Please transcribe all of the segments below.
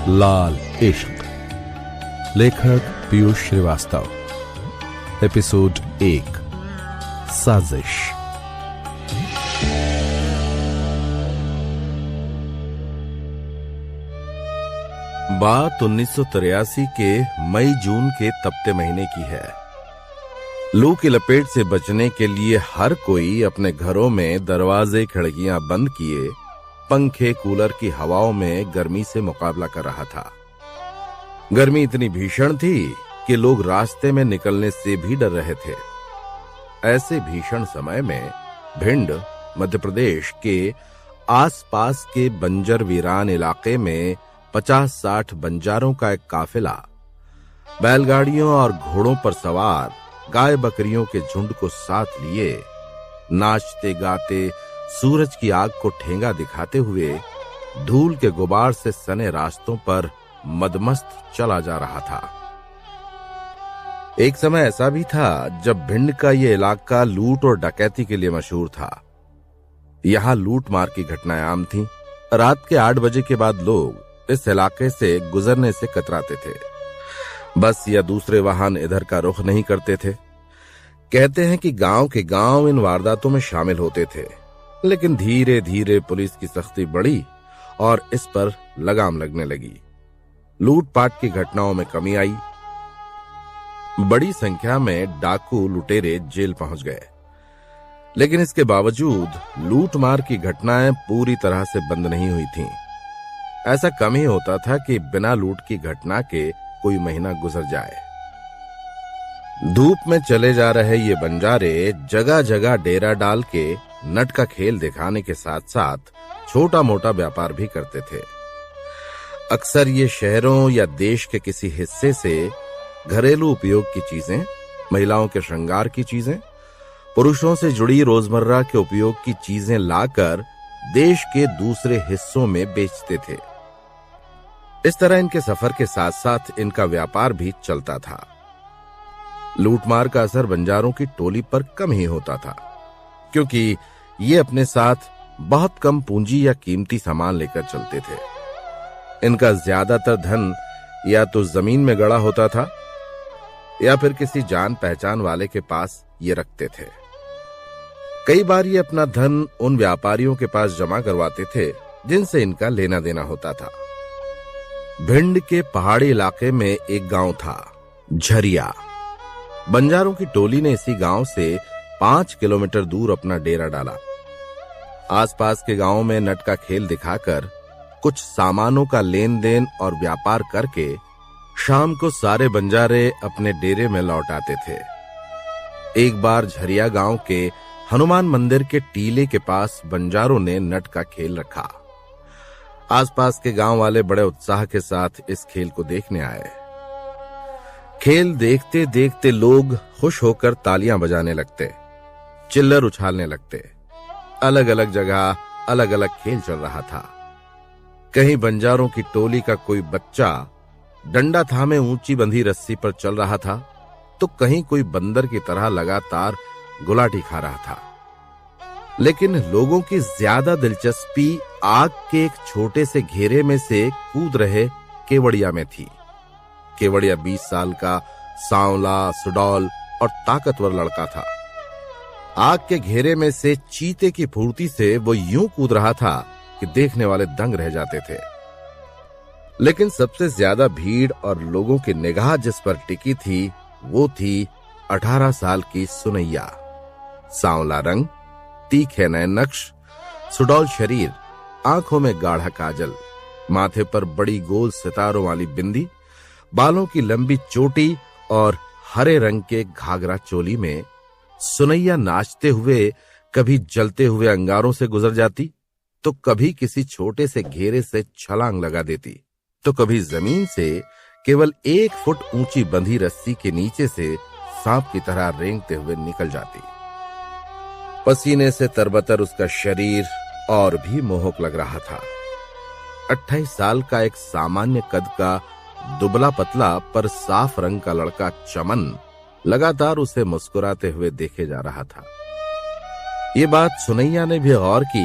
लाल इश्क, लेखक पीयूष श्रीवास्तव। एपिसोड 1, साजिश। बात 1983 के मई जून के तपते महीने की है। लू की लपेट से बचने के लिए हर कोई अपने घरों में दरवाजे खिड़कियां बंद किए पंखे कूलर की हवाओं में गर्मी से मुकाबला कर रहा था। गर्मी इतनी भीषण थी कि लोग रास्ते में निकलने से भी डर रहे थे। ऐसे भीषण समय में भिंड, मध्य प्रदेश के आसपास के बंजर वीरान इलाके में 50-60 बंजारों का एक काफिला बैलगाड़ियों और घोड़ों पर सवार गाय बकरियों के झुंड को साथ लिए नाचते गाते सूरज की आग को ठेंगा दिखाते हुए धूल के गुबार से सने रास्तों पर मदमस्त चला जा रहा था। एक समय ऐसा भी था जब भिंड का यह इलाका लूट और डकैती के लिए मशहूर था। यहां लूट मार की घटनाएं आम थीं। रात के 8 बजे के बाद लोग इस इलाके से गुजरने से कतराते थे। बस या दूसरे वाहन इधर का रुख नहीं करते थे। कहते हैं कि गांव के गांव इन वारदातों में शामिल होते थे, लेकिन धीरे धीरे पुलिस की सख्ती बढ़ी और इस पर लगाम लगने लगी। लूटपाट की घटनाओं में कमी आई। बड़ी संख्या में डाकू लुटेरे जेल पहुंच गए, लेकिन इसके बावजूद लूटमार की घटनाएं पूरी तरह से बंद नहीं हुई थीं। ऐसा कम ही होता था कि बिना लूट की घटना के कोई महीना गुजर जाए। धूप में चले जा रहे ये बंजारे जगह जगह डेरा डाल के नट का खेल दिखाने के साथ साथ छोटा मोटा व्यापार भी करते थे। अक्सर ये शहरों या देश के किसी हिस्से से घरेलू उपयोग की चीजें, महिलाओं के श्रृंगार की चीजें, पुरुषों से जुड़ी रोजमर्रा के उपयोग की चीजें लाकर देश के दूसरे हिस्सों में बेचते थे। इस तरह इनके सफर के साथ साथ इनका व्यापार भी चलता था। लूटमार का असर बंजारों की टोली पर कम ही होता था, क्योंकि ये अपने साथ बहुत कम पूंजी या कीमती सामान लेकर चलते थे। इनका ज्यादातर धन या तो जमीन में गड़ा होता था या फिर किसी जान पहचान वाले के पास ये रखते थे। कई बार ये अपना धन उन व्यापारियों के पास जमा करवाते थे जिनसे इनका लेना देना होता था। भिंड के पहाड़ी इलाके में एक गांव था, झरिया। बंजारों की टोली ने इसी गांव से 5 किलोमीटर दूर अपना डेरा डाला। आसपास के गांवों में नट का खेल दिखाकर कुछ सामानों का लेन देन और व्यापार करके शाम को सारे बंजारे अपने डेरे में लौट आते थे। एक बार झरिया गांव के हनुमान मंदिर के टीले के पास बंजारों ने नट का खेल रखा। आसपास के गांव वाले बड़े उत्साह के साथ इस खेल को देखने आए। खेल देखते देखते लोग खुश होकर तालियां बजाने लगते, चिल्लर उछालने लगते। अलग अलग जगह अलग अलग खेल चल रहा था। कहीं बंजारों की टोली का कोई बच्चा डंडा थामे ऊंची बंधी रस्सी पर चल रहा था, तो कहीं कोई बंदर की तरह लगातार गुलाटी खा रहा था। लेकिन लोगों की ज्यादा दिलचस्पी आग के एक छोटे से घेरे में से कूद रहे केवड़िया में थी। केवड़िया 20 साल का सांवला, सुडौल और ताकतवर लड़का था। आग के घेरे में से चीते की फुर्ती से वो यूं कूद रहा था कि देखने वाले दंग रह जाते थे। लेकिन सबसे ज्यादा भीड़ और लोगों की निगाह जिस पर टिकी थी वो थी 18 साल की सुनैया। सांवला रंग, तीखे नए नक्श, सुडौल शरीर, आंखों में गाढ़ा काजल, माथे पर बड़ी गोल सितारों वाली बिंदी, बालों की लंबी चोटी और हरे रंग के घाघरा चोली में सुनैया नाचते हुए कभी जलते हुए अंगारों से गुजर जाती, तो कभी किसी छोटे से घेरे से छलांग लगा देती, तो कभी जमीन से केवल 1 फुट ऊंची बंधी रस्सी के नीचे से सांप की तरह रेंगते हुए निकल जाती। पसीने से तरबतर उसका शरीर और भी मोहक लग रहा था। 28 साल का एक सामान्य कद का दुबला पतला पर साफ रंग का लड़का चमन लगातार उसे मुस्कुराते हुए देखे जा रहा था। ये बात सुनैया ने भी गौर की,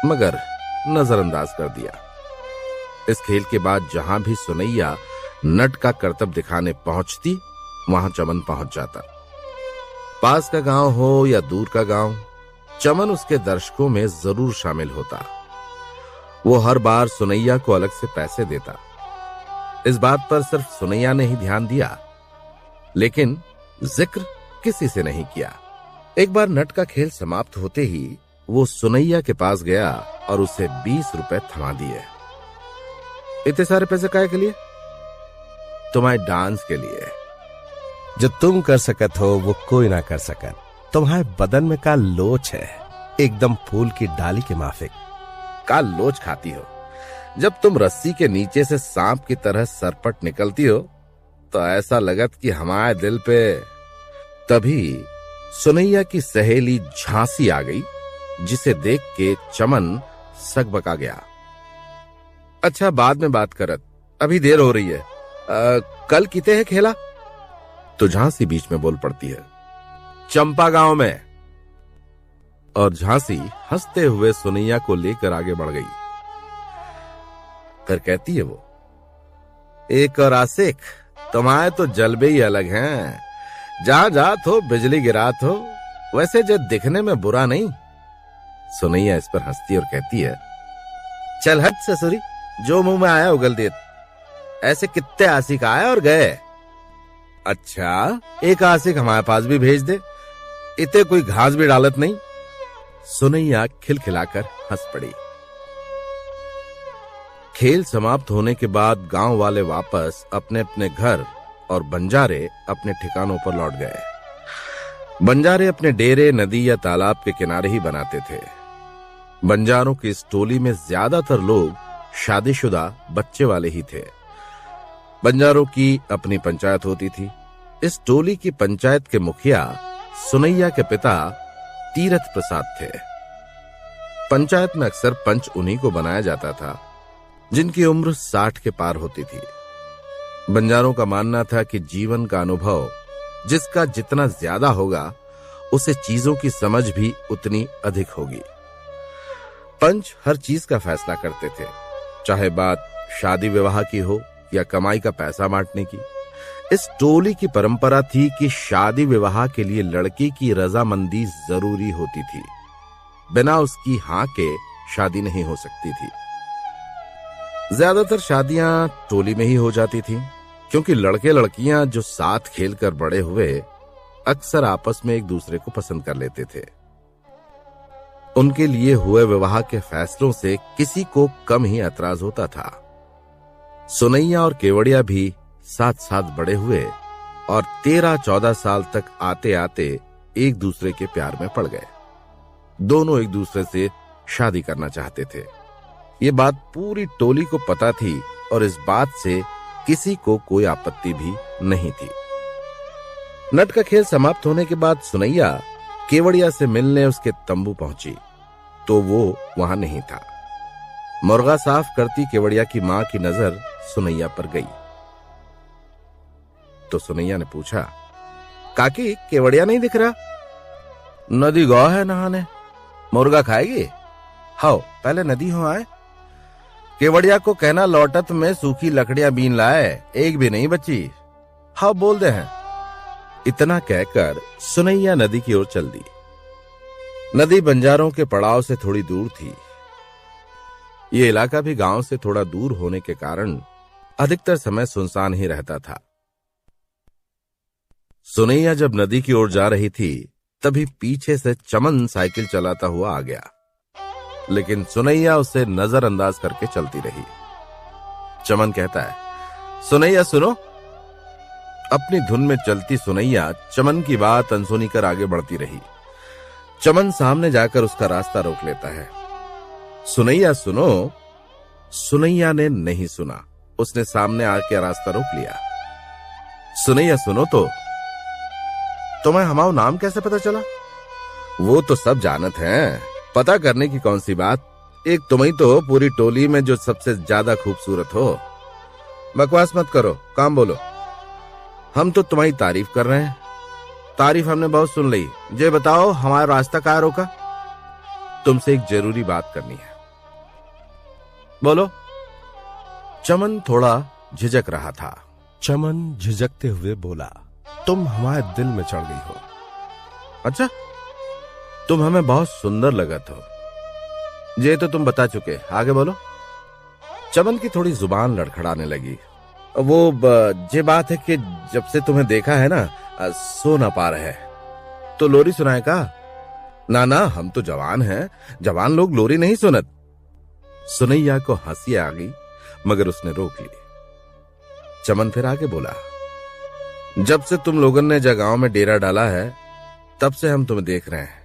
मगर नजरअंदाज कर दिया। इस खेल के बाद जहां भी सुनैया नट का करतब दिखाने पहुंचती, वहां चमन पहुंच जाता। पास का गांव हो या दूर का गांव, चमन उसके दर्शकों में जरूर शामिल होता। वो हर बार सुनैया को अलग से पैसे देता। इस बात पर सिर्फ सुनैया ने ही ध्यान दिया, लेकिन जिक्र किसी से नहीं किया। एक बार नट का खेल समाप्त होते ही वो सुनैया के पास गया और उसे 20 रुपए थमा दिए। इतने सारे पैसे काहे के लिए? तुम्हारे डांस के लिए। जो तुम कर सकत हो वो कोई ना कर सकत। तुम्हारे बदन में का लोच है, एकदम फूल की डाली के माफिक। का लोच खाती हो? जब तुम रस्सी के नीचे से सांप की तरह सरपट निकलती हो तो ऐसा लगत कि हमारे दिल पे। तभी सुनैया की सहेली झांसी आ गई, जिसे देख के चमन सकबका गया। अच्छा, बाद में बात करत, अभी देर हो रही है। कल किते है खेला? तो झांसी बीच में बोल पड़ती है, चंपा गांव में। और झांसी हंसते हुए सुनैया को लेकर आगे बढ़ गई। फिर कहती है वो, एक और आशिक, तुम्हारे तो जलबे ही अलग हैं। जहां जात हो बिजली गिरात हो, वैसे जो दिखने में बुरा नहीं। सुनैया इस पर हंसती और कहती है, चल हट ससुरी, जो मुंह में आया उगल देत। ऐसे कितने आशिक आए और गए। अच्छा, एक आशिक हमारे पास भी भेज दे, इते कोई घास भी डालत नहीं। सुनैया खिलखिलाकर हंस पड़ी। खेल समाप्त होने के बाद गांव वाले वापस अपने अपने घर और बंजारे अपने ठिकानों पर लौट गए। बंजारे अपने डेरे नदी या तालाब के किनारे ही बनाते थे। बंजारों की इस टोली में ज्यादातर लोग शादीशुदा बच्चे वाले ही थे। बंजारों की अपनी पंचायत होती थी। इस टोली की पंचायत के मुखिया सुनैया के पिता तीरथ प्रसाद थे। पंचायत में अक्सर पंच उन्हीं को बनाया जाता था जिनकी उम्र 60 के पार होती थी। बंजारों का मानना था कि जीवन का अनुभव जिसका जितना ज्यादा होगा, उसे चीजों की समझ भी उतनी अधिक होगी। पंच हर चीज का फैसला करते थे, चाहे बात शादी विवाह की हो या कमाई का पैसा बांटने की। इस टोली की परंपरा थी कि शादी विवाह के लिए लड़की की रजामंदी जरूरी होती थी। बिना उसकी हां के शादी नहीं हो सकती थी। ज्यादातर शादियां टोली में ही हो जाती थी, क्योंकि लड़के लड़कियां जो साथ खेलकर बड़े हुए अक्सर आपस में एक दूसरे को पसंद कर लेते थे। उनके लिए हुए विवाह के फैसलों से किसी को कम ही ऐतराज होता था। सुनैया और केवड़िया भी साथ साथ बड़े हुए और 13-14 साल तक आते आते एक दूसरे के प्यार में पड़ गए। दोनों एक दूसरे से शादी करना चाहते थे। ये बात पूरी टोली को पता थी और इस बात से किसी को कोई आपत्ति भी नहीं थी। नट का खेल समाप्त होने के बाद सुनैया केवड़िया से मिलने उसके तंबू पहुंची तो वो वहां नहीं था। मुर्गा साफ करती केवड़िया की मां की नजर सुनैया पर गई तो सुनैया ने पूछा, काकी केवड़िया नहीं दिख रहा? नदी गौ है नहाने, मुर्गा खाएगी? हाओ पहले नदी हो आए। केवड़िया को कहना लौटत में सूखी लकड़ियां बीन लाए, एक भी नहीं बची। हाओ बोल दे हैं। इतना कहकर सुनैया नदी की ओर चल दी। नदी बंजारों के पड़ाव से थोड़ी दूर थी। ये इलाका भी गांव से थोड़ा दूर होने के कारण अधिकतर समय सुनसान ही रहता था। सुनैया जब नदी की ओर जा रही थी तभी पीछे से चमन साइकिल चलाता हुआ आ गया, लेकिन सुनैया उसे नजरअंदाज करके चलती रही। चमन कहता है, सुनैया सुनो। अपनी धुन में चलती सुनैया चमन की बात अनसुनी कर आगे बढ़ती रही। चमन सामने जाकर उसका रास्ता रोक लेता है। सुनैया सुनो। सुनैया ने नहीं सुना, उसने सामने आके रास्ता रोक लिया। सुनैया सुनो तो। तुम्हें हमारा नाम कैसे पता चला? वो तो सब जानत हैं, पता करने की कौन सी बात। एक तुम ही तो हो पूरी टोली में जो सबसे ज्यादा खूबसूरत हो। बकवास मत करो, काम बोलो। हम तो तुम्हारी तारीफ कर रहे हैं। तारीफ हमने बहुत सुन ली। ये बताओ हमारा रास्ता कहाँ रोका? तुमसे एक जरूरी बात करनी है। बोलो। चमन थोड़ा झिझक रहा था। चमन झिझकते हुए बोला, तुम हमारे दिल में चढ़ गई हो। अच्छा, तुम हमें बहुत सुंदर लगत हो, ये तो तुम बता चुके, आगे बोलो। चमन की थोड़ी जुबान लड़खड़ाने लगी। वो ये बात है कि जब से तुम्हें देखा है ना, सो ना पा रहे। तो लोरी सुनाए का? ना ना, हम तो जवान हैं, जवान लोग लोरी नहीं सुनत। सुनैया को हंसी आ गई, मगर उसने रोक ली। चमन फिर आगे बोला, जब से तुम लोगों ने जगहों में डेरा डाला है, तब से हम तुम्हें देख रहे हैं।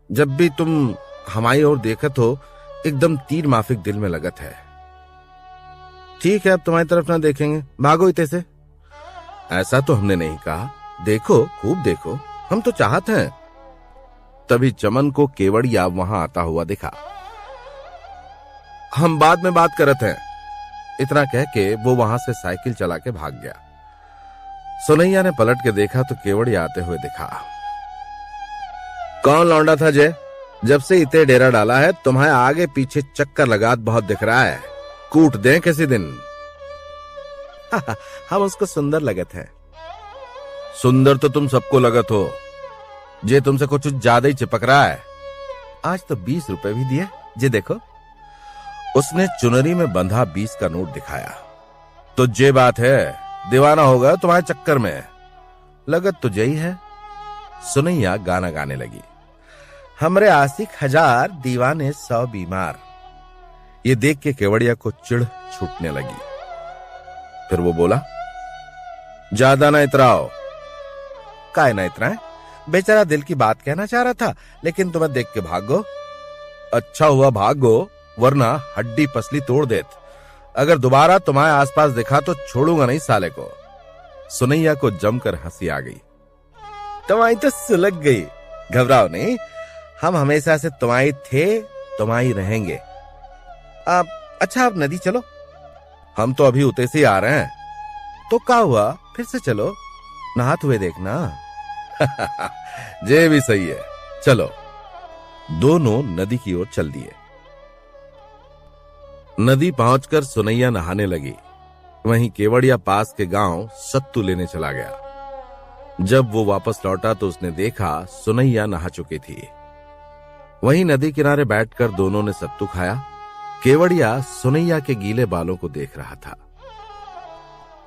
जब भी तुम हमारी ओर देखत हो, एकदम तीर माफिक दिल में लगत है। ठीक है, अब तुम्हारी तरफ ना देखेंगे, भागो इते से। ऐसा तो हमने नहीं कहा, देखो, खूब देखो, हम तो चाहते हैं। तभी चमन को केवड़िया वहां आता हुआ दिखा। हम बाद में बात करत हैं, इतना कह के वो वहां से साइकिल चला के भाग गया। सुनैया ने पलट के देखा तो केवड़िया आते हुए दिखा। कौन लौंडा था जय? जब से इते डेरा डाला है, तुम्हारे आगे पीछे चक्कर लगात बहुत दिख रहा है। कूट दें किसी दिन। हम उसको सुंदर लगत है। सुंदर तो तुम सबको लगत हो, जे तुमसे कुछ ज्यादा ही चिपक रहा है। आज तो 20 रुपए भी दिए, जे देखो। उसने चुनरी में बंधा 20 का नोट दिखाया। तो जे बात है, दीवाना होगा तुम्हारे चक्कर में, लगत तो यही है। सुनैया गाना गाने लगी। हमरे आशिक 1000, दीवाने 100 बीमार। ये देख के केवड़िया को चिढ़ छूटने लगी। फिर वो बोला, ज्यादा ना इतराओ। काय ना इतराए? बेचारा दिल की बात कहना चाह रहा था, लेकिन तुम्हें देख के भागो। अच्छा हुआ भागो, वरना हड्डी पसली तोड़ देत। अगर दोबारा तुम्हारे आसपास दिखा तो छोड़ूंगा नहीं साले को। सुनैया को जमकर हंसी आ गई। तुम्हारी तो सुलग गई, घबराओ नहीं, हम हमेशा से तुम्हारी थे, तुम्हारी रहेंगे। अच्छा, अब नदी चलो। हम तो अभी उते से आ रहे हैं। तो क्या हुआ, फिर से चलो, नहात हुए देखना। ये भी सही है, चलो। दोनों नदी की ओर चल दिए। नदी पहुंचकर सुनैया नहाने लगी। वहीं केवड़िया पास के गांव सत्तू लेने चला गया। जब वो वापस लौटा तो उसने देखा सुनैया नहा चुकी थी। वहीं नदी किनारे बैठकर दोनों ने सत्तू खाया। केवड़िया सुनैया के गीले बालों को देख रहा था।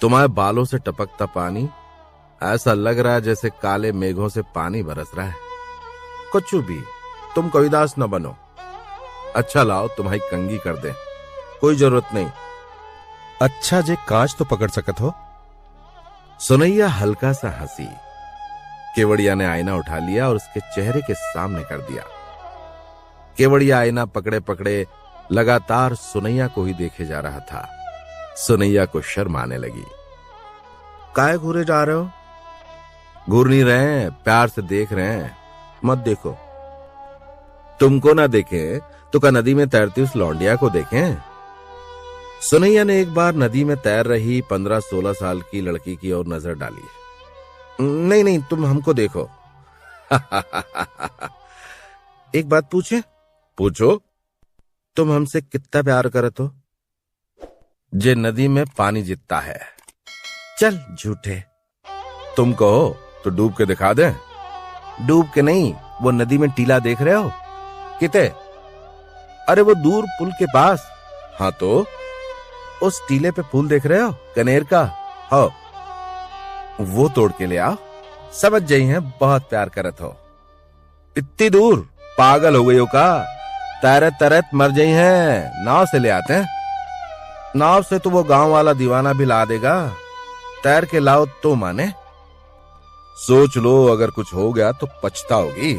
तुम्हारे बालों से टपकता पानी, ऐसा लग रहा है जैसे काले मेघों से पानी बरस रहा है। कुछ भी, तुम कविदास न बनो। अच्छा लाओ, तुम्हारी कंगी कर दे। कोई जरूरत नहीं। अच्छा जे कांच तो पकड़ सकत हो। सुनैया हल्का सा हंसी। केवड़िया ने आईना उठा लिया और उसके चेहरे के सामने कर दिया। केवड़िया आईना पकड़े पकड़े लगातार सुनैया को ही देखे जा रहा था। सुनैया को शर्म आने लगी। काहे घूरे जा रहे हो? घूर नहीं रहे हैं, प्यार से देख रहे हैं। मत देखो। तुमको ना देखें तो क्या नदी में तैरती उस लौंडिया को देखें? सुनैया ने एक बार नदी में तैर रही 15-16 साल की लड़की की ओर नजर डाली। नहीं नहीं, तुम हमको देखो। एक बात पूछे? पूछो। तुम हमसे कितना प्यार करत हो? जे नदी में पानी जितना है। चल झूठे। तुम कहो तो डूब के दिखा दे। डूब के नहीं, वो नदी में टीला देख रहे हो? किते? अरे वो दूर पुल के पास। हाँ तो उस टीले पे फूल देख रहे हो, कनेर का? हो, वो तोड़ के ले आओ। समझ जाई हैं, बहुत प्यार करत हो। इतनी दूर? पागल हो गई हो का? तैरत तैरत मर जाई हैं, नाव से ले आते हैं। नाव से तो वो गांव वाला दीवाना भी ला देगा, तैर के लाओ तो माने। सोच लो, अगर कुछ हो गया तो पछताओगी।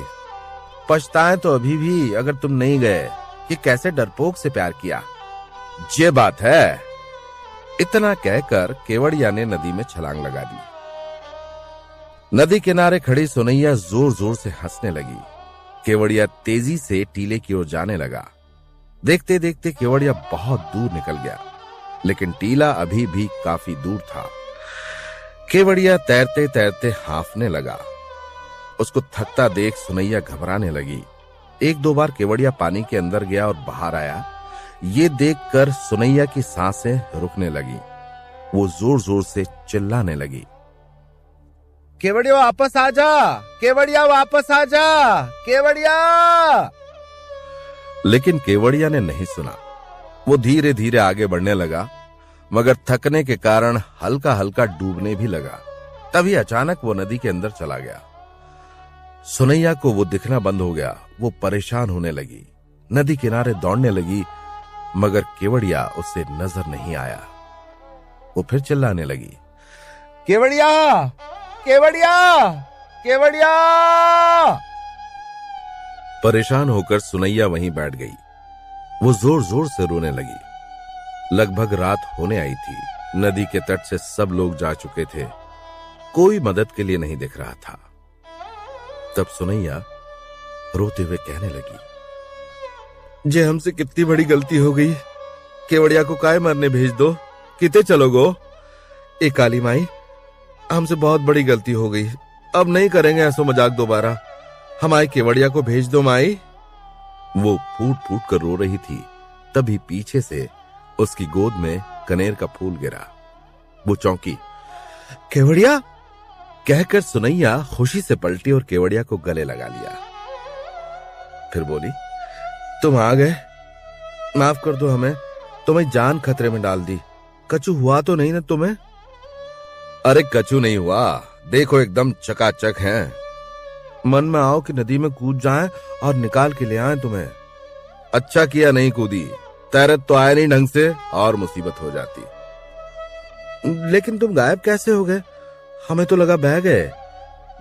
पछताए तो अभी भी, अगर तुम नहीं गए कि कैसे डरपोक से प्यार किया। ये बात है। इतना कहकर केवड़िया ने नदी में छलांग लगा दी। नदी किनारे खड़ी सुनैया जोर जोर से हंसने लगी। केवड़िया तेजी से टीले की ओर जाने लगा। देखते देखते केवड़िया बहुत दूर निकल गया, लेकिन टीला अभी भी काफी दूर था। केवड़िया तैरते तैरते हांफने लगा। उसको थकता देख सुनैया घबराने लगी। 1-2 बार केवड़िया पानी के अंदर गया और बाहर आया। ये देखकर सुनैया की सांसें रुकने लगी। वो जोर जोर से चिल्लाने लगी, केवड़िया वापस आ जा, केवड़िया वापस आ जा, केवड़िया। लेकिन केवड़िया ने नहीं सुना। वो धीरे धीरे आगे बढ़ने लगा, मगर थकने के कारण हल्का हल्का डूबने भी लगा। तभी अचानक वो नदी के अंदर चला गया। सुनैया को वो दिखना बंद हो गया। वो परेशान होने लगी, नदी किनारे दौड़ने लगी, मगर केवड़िया उससे नजर नहीं आया। वो फिर चिल्लाने लगी, केवड़िया, केवड़िया, केवड़िया। परेशान होकर सुनैया वहीं बैठ गई। वो जोर जोर से रोने लगी। लगभग रात होने आई थी। नदी के तट से सब लोग जा चुके थे। कोई मदद के लिए नहीं दिख रहा था। तब सुनैया रोते हुए कहने लगी, जे हमसे कितनी बड़ी गलती हो गई। केवड़िया को काहे मरने भेज दो, किते चलोगो। ए काली माई, हमसे बहुत बड़ी गलती हो गई। अब नहीं करेंगे ऐसो मजाक दोबारा। हमारी केवड़िया को भेज दो माई। वो फूट फूट कर रो रही थी। तभी पीछे से उसकी गोद में कनेर का फूल गिरा। वो चौंकी। केवड़िया कहकर सुनैया खुशी से पलटी और केवड़िया को गले लगा लिया। फिर बोली, तुम आ गए, माफ कर दो हमें, तुम्हें जान खतरे में डाल दी। कछु हुआ तो नहीं ना तुम्हें? अरे कछु नहीं हुआ, देखो एकदम चकाचक हैं। मन में आओ कि नदी में कूद जाएं और निकाल के ले आए तुम्हें। अच्छा किया नहीं कूदी, तैरत तो आया नहीं ढंग से और मुसीबत हो जाती। लेकिन तुम गायब कैसे हो गए? हमें तो लगा बह गए।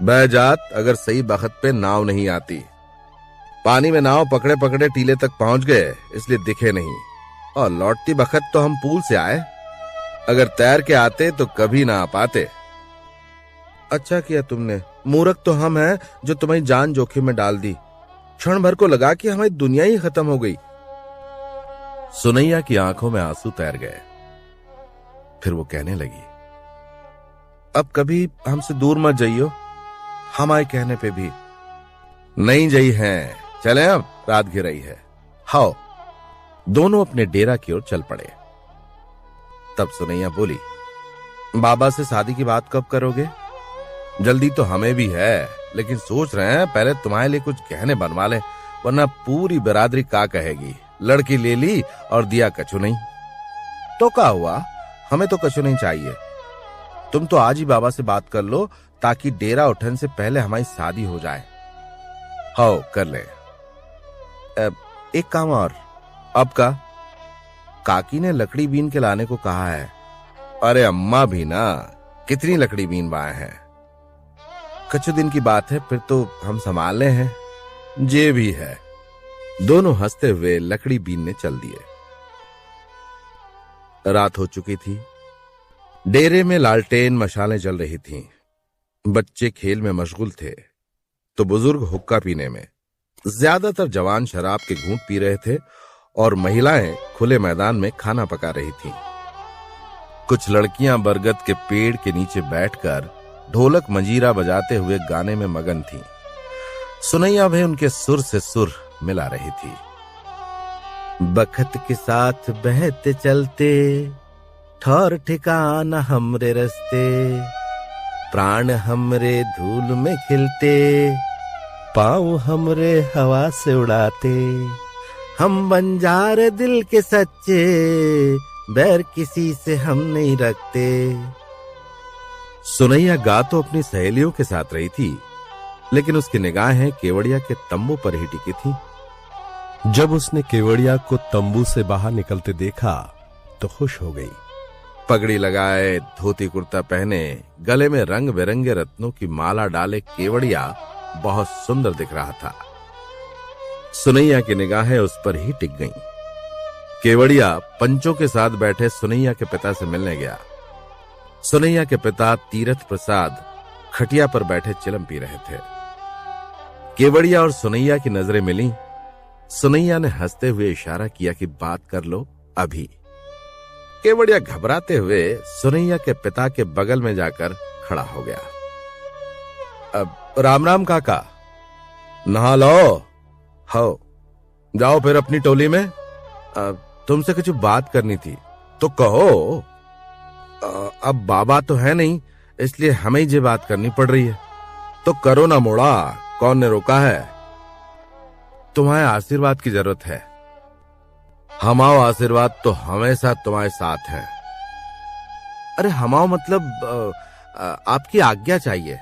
बह जात अगर सही बखत पे नाव नहीं आती। पानी में नाव पकड़े पकड़े टीले तक पहुंच गए, इसलिए दिखे नहीं। और लौटती बखत तो हम पूल से आए। अगर तैर के आते तो कभी ना आ पाते। अच्छा किया तुमने। मूर्ख तो हम हैं जो तुम्हारी जान जोखिम में डाल दी। क्षण भर को लगा कि हमारी दुनिया ही खत्म हो गई। सुनैया की आंखों में आंसू तैर गए। फिर वो कहने लगी, अब कभी हमसे दूर मत जाइयो, हमारे कहने पे भी। नहीं जई हैं, चले अब, रात घिर रही है। हाओ। दोनों अपने डेरा की ओर चल पड़े। तब सुनैया बोली, बाबा से शादी की बात कब करोगे? जल्दी तो हमें भी है, लेकिन सोच रहे हैं पहले तुम्हारे लिए कुछ गहने बनवा लें, वरना पूरी बिरादरी का कहेगी लड़की ले ली और दिया कछु नहीं। तो क्या हुआ, हमें तो कछु नहीं चाहिए। तुम तो आज ही बाबा से बात कर लो ताकि डेरा उठन से पहले हमारी शादी हो जाए। हाँ कर ले। एक काम और। अब का? काकी ने लकड़ी बीन के लाने को कहा है। अरे अम्मा भी ना, कितनी लकड़ी बीन बाए हैं। कुछ दिन की बात है, फिर तो हम संभालने हैं। जे भी है। दोनों हंसते हुए लकड़ी बीनने चल दिए। रात हो चुकी थी। डेरे में लालटेन मशालें जल रही थीं। बच्चे खेल में मशगूल थे तो बुजुर्ग हुक्का पीने में। ज्यादातर जवान शराब के घूंट पी रहे थे और महिलाएं खुले मैदान में खाना पका रही थीं। कुछ लड़कियां बरगद के पेड़ के नीचे बैठकर ढोलक मंजीरा बजाते हुए गाने में मगन थीं। सुनैया भी उनके सुर से सुर मिला रही थी। बखत के साथ बहते चलते, ठौर ठिकाना हमरे रस्ते, प्राण हमरे धूल में खिलते, पाँव हमरे हवा से उड़ाते, हम बंजार दिल के सच्चे, बैर किसी से हम नहीं रखते। सुनैया गा तो अपनी सहेलियों के साथ रही थी, लेकिन उसकी निगाहें केवड़िया के तंबू पर ही टिकी थी। जब उसने केवड़िया को तंबू से बाहर निकलते देखा तो खुश हो गई। पगड़ी लगाए, धोती कुर्ता पहने, गले में रंग बिरंगे रत्नों की माला डाले केवड़िया बहुत सुंदर दिख रहा था। सुनैया की निगाहें उस पर ही टिक गईं। केवड़िया पंचों के साथ बैठे सुनैया के पिता से मिलने गया। सुनैया के पिता तीरथ प्रसाद खटिया पर बैठे चिलम पी रहे थे। केवड़िया और सुनैया की नजरें मिली। सुनैया ने हंसते हुए इशारा किया कि बात कर लो अभी। केवड़िया घबराते हुए सुनैया के पिता के बगल में जाकर खड़ा हो गया। अब राम राम काका। नहा लो। हो जाओ फिर अपनी टोली में। तुमसे कुछ बात करनी थी। तो कहो। अब बाबा तो है नहीं, इसलिए हमें ही ये बात करनी पड़ रही है। तो करो ना मोड़ा, कौन ने रोका है? तुम्हारे आशीर्वाद की जरूरत है। हमाओ आशीर्वाद तो हमेशा तुम्हारे साथ है। अरे हमाओ मतलब आपकी आज्ञा चाहिए।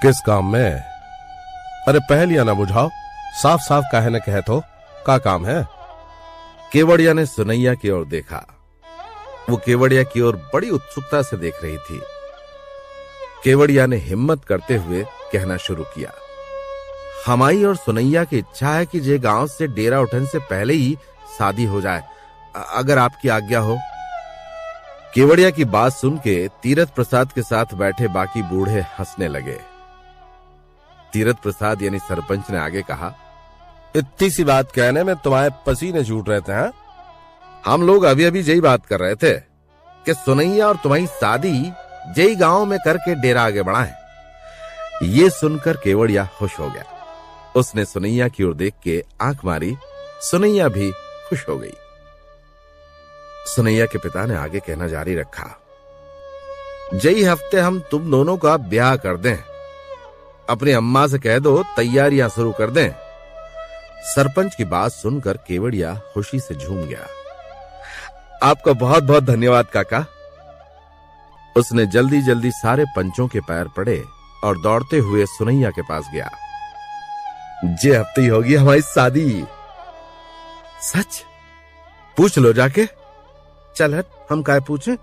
किस काम में? अरे पहलिया ना बुझाओ, साफ साफ काहे न कहे तो का काम है? केवड़िया ने सुनैया की ओर देखा। वो केवड़िया की ओर बड़ी उत्सुकता से देख रही थी। केवड़िया ने हिम्मत करते हुए कहना शुरू किया। हमारी और सुनैया की इच्छा है कि जे गांव से डेरा उठन से पहले ही शादी हो जाए, अगर आपकी आज्ञा हो। केवड़िया की बात सुन के तीरथ प्रसाद के साथ बैठे बाकी बूढ़े हंसने लगे। तीरथ प्रसाद यानी सरपंच ने आगे कहा, इतनी सी बात कहने में तुम्हारे पसीने छूट रहे थे। हैं? हम लोग अभी अभी यही बात कर रहे थे कि सुनैया और तुम्हारी शादी जय गांव में करके डेरा आगे बढ़ाएं। ये सुनकर केवड़िया खुश हो गया। उसने सुनैया की ओर देख के आंख मारी। सुनैया भी खुश हो गई। सुनैया के पिता ने आगे कहना जारी रखा, जई हफ्ते हम तुम दोनों का ब्याह कर दें। अपनी अम्मा से कह दो तैयारियां शुरू कर दें। सरपंच की बात सुनकर केवड़िया खुशी से झूम गया। आपका बहुत बहुत धन्यवाद काका। उसने जल्दी जल्दी सारे पंचों के पैर पड़े और दौड़ते हुए सुनैया के पास गया। जे हफ्ते ही होगी हमारी शादी। सच? पूछ लो जाके। चल हट, हम काय पूछें।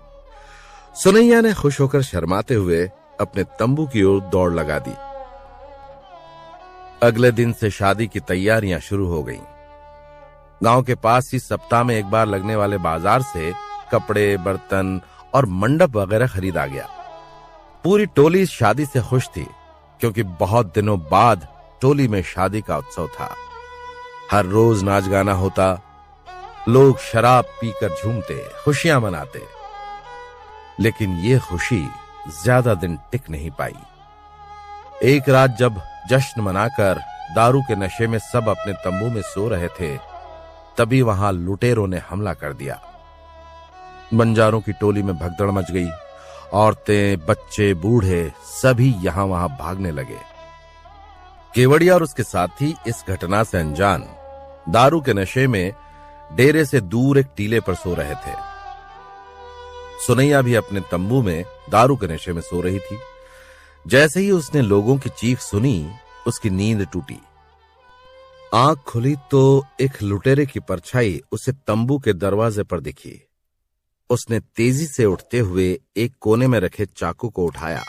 सुनैया ने खुश होकर शर्माते हुए अपने तंबू की ओर दौड़ लगा दी। अगले दिन से शादी की तैयारियां शुरू हो गईं। गांव के पास ही सप्ताह में एक बार लगने वाले बाजार से कपड़े, बर्तन और मंडप वगैरह खरीदा गया। पूरी टोली इस शादी से खुश थी, क्योंकि बहुत दिनों बाद टोली में शादी का उत्सव था। हर रोज नाच गाना होता, लोग शराब पीकर झूमते, खुशियां मनाते। लेकिन ये खुशी ज्यादा दिन टिक नहीं पाई। एक रात जब जश्न मनाकर दारू के नशे में सब अपने तंबू में सो रहे थे, तभी वहां लुटेरों ने हमला कर दिया। बंजारों की टोली में भगदड़ मच गई। औरतें, बच्चे, बूढ़े सभी यहां वहां भागने लगे। केवड़िया और उसके साथी इस घटना से अनजान दारू के नशे में डेरे से दूर एक टीले पर सो रहे थे। सुनैया भी अपने तंबू में दारू के नशे में सो रही थी। जैसे ही उसने लोगों की चीख सुनी, उसकी नींद टूटी। आंख खुली तो एक लुटेरे की परछाई उसे तंबू के दरवाजे पर दिखी। उसने तेजी से उठते हुए एक कोने में रखे चाकू को उठाया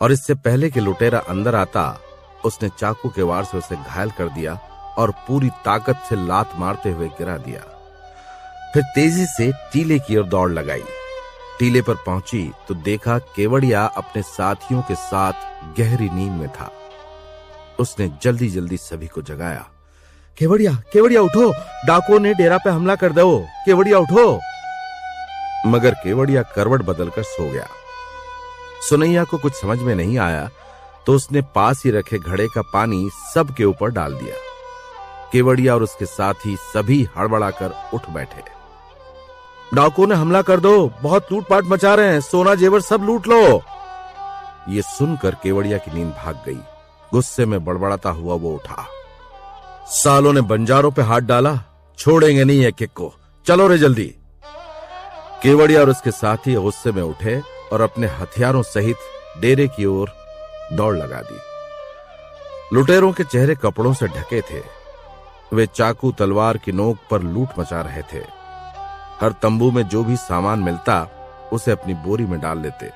और इससे पहले कि लुटेरा अंदर आता, उसने चाकू के वार से उसे घायल कर दिया और पूरी ताकत से लात मारते हुए गिरा दिया। फिर तेजी से टीले की ओर दौड़ लगाई। टीले पर पहुंची तो देखा केवड़िया अपने साथियों के साथ गहरी नींद में था। उसने जल्दी जल्दी सभी को जगाया। केवड़िया, केवड़िया उठो, डाकुओं ने डेरा पे हमला कर दो, केवड़िया उठो। मगर केवड़िया करवट बदलकर सो गया। सुनैया को कुछ समझ में नहीं आया तो उसने पास ही रखे घड़े का पानी सबके ऊपर डाल दिया। केवड़िया और उसके साथी सभी हड़बड़ाकर उठ बैठे। डाकुओं ने हमला कर दो, बहुत लूटपाट मचा रहे हैं, सोना जेवर सब लूट लो। ये सुनकर केवड़िया की नींद भाग गई। गुस्से में बड़बड़ाता हुआ वो उठा। सालों ने बंजारों पे हाथ डाला, छोड़ेंगे नहीं एक एक को, चलो रे जल्दी। केवड़िया और उसके साथी गुस्से में उठे और अपने हथियारों सहित डेरे की ओर दौड़ लगा दी। लुटेरों के चेहरे कपड़ों से ढके थे। वे चाकू तलवार की नोक पर लूट मचा रहे थे। हर तंबू में जो भी सामान मिलता उसे अपनी बोरी में डाल लेते,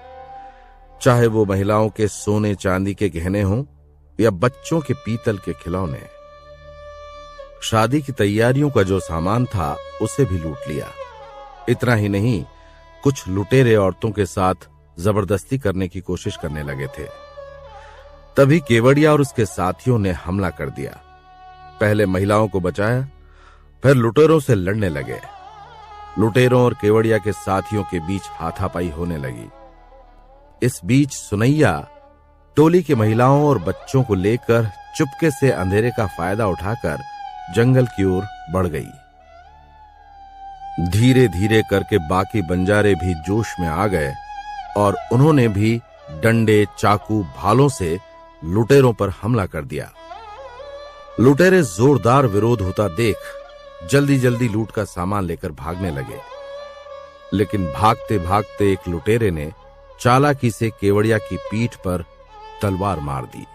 चाहे वो महिलाओं के सोने चांदी के गहने हों या बच्चों के पीतल के खिलौने। शादी की तैयारियों का जो सामान था उसे भी लूट लिया। इतना ही नहीं, कुछ लुटेरे औरतों के साथ जबरदस्ती करने की कोशिश करने लगे थे। तभी केवड़िया और उसके साथियों ने हमला कर दिया। पहले महिलाओं को बचाया, फिर लुटेरों से लड़ने लगे। लुटेरों और केवड़िया के साथियों के बीच हाथापाई होने लगी। इस बीच सुनैया टोली की महिलाओं और बच्चों को लेकर चुपके से अंधेरे का फायदा उठाकर जंगल की ओर बढ़ गई। धीरे धीरे करके बाकी बंजारे भी जोश में आ गए और उन्होंने भी डंडे, चाकू, भालों से लुटेरों पर हमला कर दिया। लुटेरे जोरदार विरोध होता देख जल्दी जल्दी लूट का सामान लेकर भागने लगे, लेकिन भागते भागते एक लुटेरे ने चालाकी से केवड़िया की पीठ पर तलवार मार दी।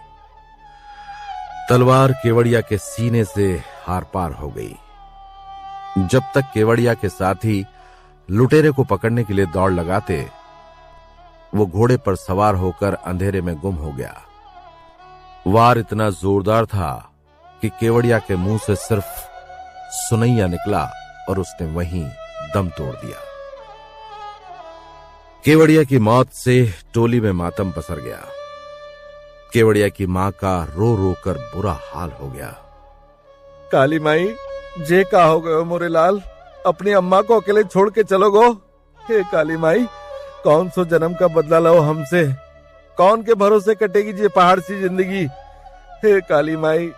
तलवार केवड़िया के सीने से हार पार हो गई। जब तक केवड़िया के साथी लुटेरे को पकड़ने के लिए दौड़ लगाते, वो घोड़े पर सवार होकर अंधेरे में गुम हो गया। वार इतना जोरदार था कि केवड़िया के मुंह से सिर्फ सुनैया निकला और उसने वहीं दम तोड़ दिया। केवड़िया की मौत से टोली में मातम पसर गया। केवड़िया की मां का रो रो कर बुरा हाल हो गया। काली माई, जे का हो गयो मोरे लाल, अपनी अम्मा को अकेले छोड़ के चलो गो। हे काली माई, कौन सो जन्म का बदला लो हमसे, कौन के भरोसे कटेगी ये पहाड़ सी जिंदगी। हे काली माई,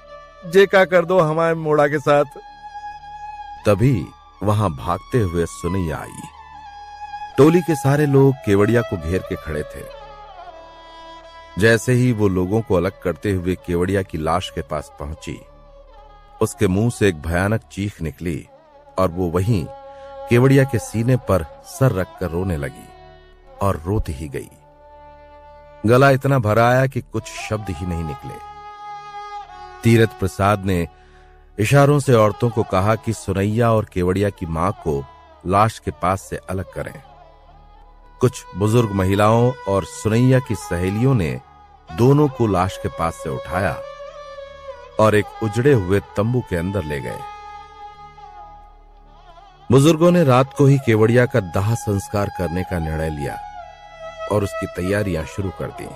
जे का कर दो हमारे मोड़ा के साथ। तभी वहां भागते हुए सुनैया आई। टोली के सारे लोग केवड़िया को घेर के खड़े थे। जैसे ही वो लोगों को अलग करते हुए केवड़िया की लाश के पास पहुंची, उसके मुंह से एक भयानक चीख निकली और वो वहीं केवड़िया के सीने पर सर रखकर रोने लगी और रोती ही गई। गला इतना भरा आया कि कुछ शब्द ही नहीं निकले। तीरथ प्रसाद ने इशारों से औरतों को कहा कि सुनैया और केवड़िया की मां को लाश के पास से अलग करें। कुछ बुजुर्ग महिलाओं और सुनैया की सहेलियों ने दोनों को लाश के पास से उठाया और एक उजड़े हुए तंबू के अंदर ले गए। बुजुर्गों ने रात को ही केवड़िया का दाह संस्कार करने का निर्णय लिया और उसकी तैयारियां शुरू कर दी।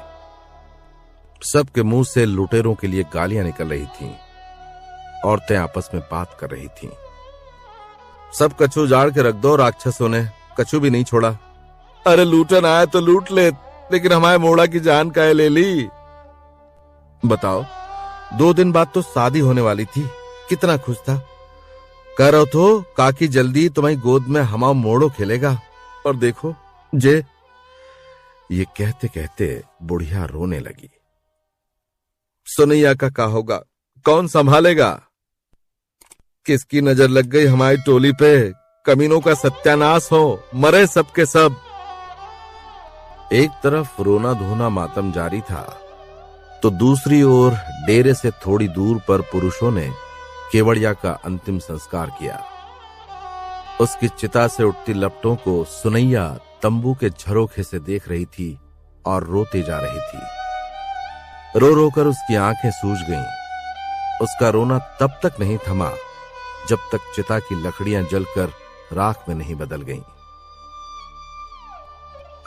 सबके मुंह से लुटेरों के लिए गालियां निकल रही थीं। औरतें आपस में बात कर रही थीं। सब कछू जाड़ के रख दो, राक्षसों ने कछू भी नहीं छोड़ा। अरे लूटन आया तो लूट ले, लेकिन हमारे मोड़ा की जान काहे ले ली। बताओ, 2 दिन बाद तो शादी होने वाली थी, कितना खुश था। कह रहो तो काकी जल्दी तुम्हारी गोद में हमारा मोड़ो खेलेगा, और देखो जे। ये कहते कहते बुढ़िया रोने लगी। सुनैया का क्या होगा, कौन संभालेगा। किसकी नजर लग गई हमारी टोली पे, कमीनों का सत्यानाश हो, मरे सबके सब। एक तरफ रोना धोना मातम जारी था, तो दूसरी ओर डेरे से थोड़ी दूर पर पुरुषों ने केवड़िया का अंतिम संस्कार किया। उसकी चिता से उठती लपटों को सुनैया तंबू के झरोखे से देख रही थी और रोती जा रही थी। रो रो कर उसकी आंखें सूज गईं। उसका रोना तब तक नहीं थमा जब तक चिता की लकड़ियां जलकर राख में नहीं बदल गईं।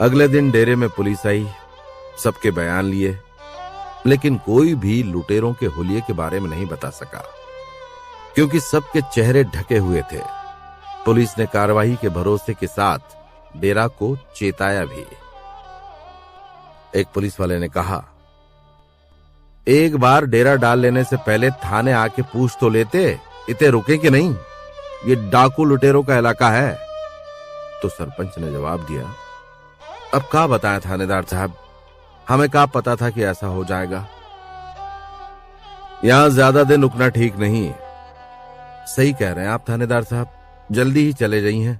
अगले दिन डेरे में पुलिस आई, सबके बयान लिए, लेकिन कोई भी लुटेरों के हुलिये के बारे में नहीं बता सका, क्योंकि सबके चेहरे ढके हुए थे। पुलिस ने कार्रवाई के भरोसे के साथ डेरा को चेताया भी। एक पुलिस वाले ने कहा, एक बार डेरा डाल लेने से पहले थाने आके पूछ तो लेते, इतने रुके कि नहीं, ये डाकू लुटेरों का इलाका है। तो सरपंच ने जवाब दिया, अब क्या बताएं थानेदार साहब, हमें क्या पता था कि ऐसा हो जाएगा। यहां ज्यादा दिन रुकना ठीक नहीं। सही कह रहे हैं आप थानेदार साहब, जल्दी ही चले जाइए।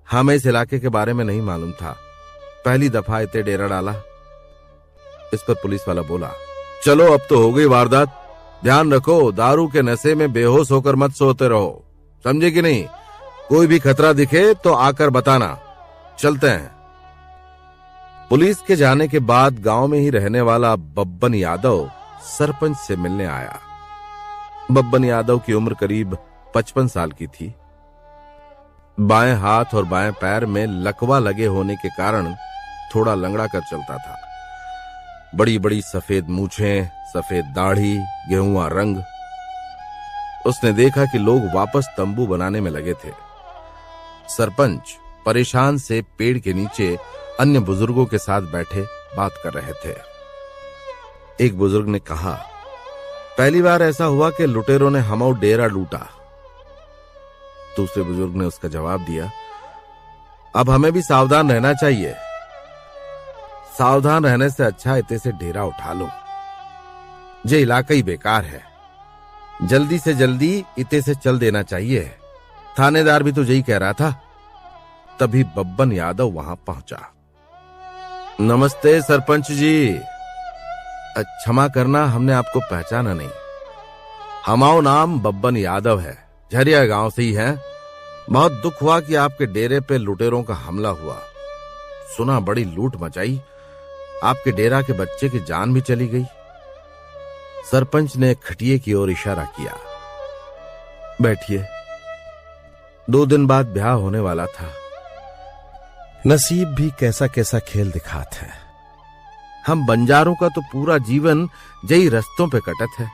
हमें इस इलाके के बारे में नहीं मालूम था, पहली दफा इतने डेरा डाला। इस पर पुलिस वाला बोला, चलो अब तो हो गई वारदात, ध्यान रखो दारू के नशे में बेहोश होकर मत सोते रहो, समझे कि नहीं। कोई भी खतरा दिखे तो आकर बताना, चलते हैं। पुलिस के जाने के बाद गांव में ही रहने वाला बब्बन यादव सरपंच से मिलने आया। बब्बन यादव की उम्र करीब 55 साल की थी। बाएं हाथ और बाएं पैर में लकवा लगे होने के कारण थोड़ा लंगड़ा कर चलता था। बड़ी बड़ी सफेद मूछें, सफेद दाढ़ी, गेहुआ रंग। उसने देखा कि लोग वापस तंबू बनाने में लगे थे। सरपंच परेशान से पेड़ के नीचे अन्य बुजुर्गों के साथ बैठे बात कर रहे थे। एक बुजुर्ग ने कहा, पहली बार ऐसा हुआ कि लुटेरों ने हमारा डेरा लूटा। दूसरे बुजुर्ग ने उसका जवाब दिया, अब हमें भी सावधान रहना चाहिए। सावधान रहने से अच्छा इते से डेरा उठा लो। ये इलाका ही बेकार है, जल्दी से जल्दी इते से चल देना चाहिए। थानेदार भी तो यही कह रहा था। तभी बब्बन यादव वहां पहुंचा। नमस्ते सरपंच जी। क्षमा करना, हमने आपको पहचाना नहीं। हमारा नाम बब्बन यादव है, झरिया गांव से ही है। बहुत दुख हुआ कि आपके डेरे पे लुटेरों का हमला हुआ। सुना बड़ी लूट मचाई, आपके डेरा के बच्चे की जान भी चली गई। सरपंच ने खटिये की ओर इशारा किया। बैठिए। 2 दिन बाद ब्याह होने वाला था। नसीब भी कैसा कैसा खेल दिखाता है। हम बंजारों का तो पूरा जीवन यही रस्तों पे कटत है।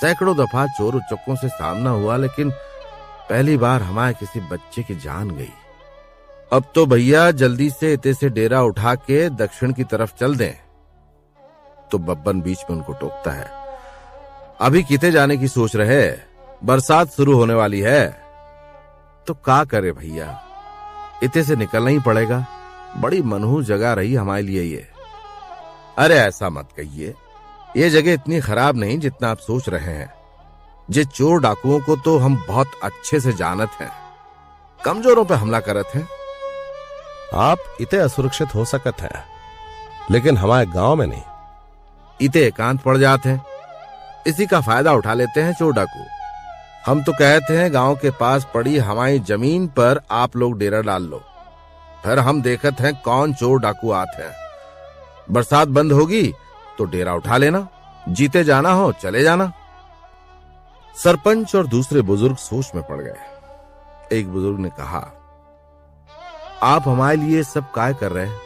सैकड़ों दफा चोर उचक्कों से सामना हुआ, लेकिन पहली बार हमारे किसी बच्चे की जान गई। अब तो भैया जल्दी से इते से डेरा उठा के दक्षिण की तरफ चल दें। तो बब्बन बीच में उनको टोकता है, अभी किते जाने की सोच रहे? बरसात शुरू होने वाली है। तो क्या करे भैया, इते से निकलना ही पड़ेगा। बड़ी मनहूस जगह रही हमारे लिए ये। अरे ऐसा मत कहिए, ये जगह इतनी खराब नहीं जितना आप सोच रहे हैं। जे चोर डाकुओं को तो हम बहुत अच्छे से जानत हैं, कमजोरों पे हमला करत हैं। आप इते असुरक्षित हो सकत हैं, लेकिन हमारे गांव में नहीं। इते एकांत पड़ जाते हैं, इसी का फायदा उठा लेते हैं चोर डाकू। हम तो कहते हैं गांव के पास पड़ी हमारी जमीन पर आप लोग डेरा डाल लो, फिर हम देखत हैं कौन चोर डाकू आते हैं। बरसात बंद होगी तो डेरा उठा लेना, जीते जाना हो चले जाना। सरपंच और दूसरे बुजुर्ग सोच में पड़ गए। एक बुजुर्ग ने कहा, आप हमारे लिए सब काय कर रहे हैं?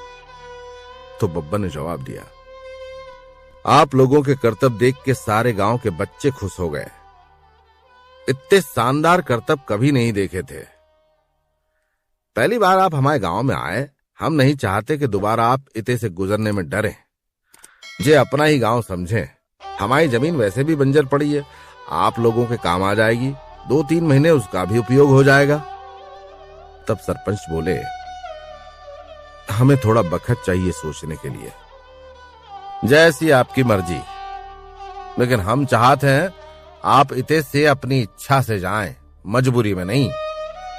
तो बब्बन ने जवाब दिया, आप लोगों के कर्तव्य देख के सारे गांव के बच्चे खुश हो गए। इतने शानदार कर्तव्य कभी नहीं देखे थे। पहली बार आप हमारे गांव में आए, हम नहीं चाहते कि दोबारा आप इते से गुजरने में डरें। जे अपना ही गांव समझें। हमारी जमीन वैसे भी बंजर पड़ी है, आप लोगों के काम आ जाएगी। 2-3 महीने उसका भी उपयोग हो जाएगा। तब सरपंच बोले, हमें थोड़ा बखत चाहिए सोचने के लिए। जैसी आपकी मर्जी, लेकिन हम चाहते हैं आप इते से अपनी इच्छा से जाएं, मजबूरी में नहीं।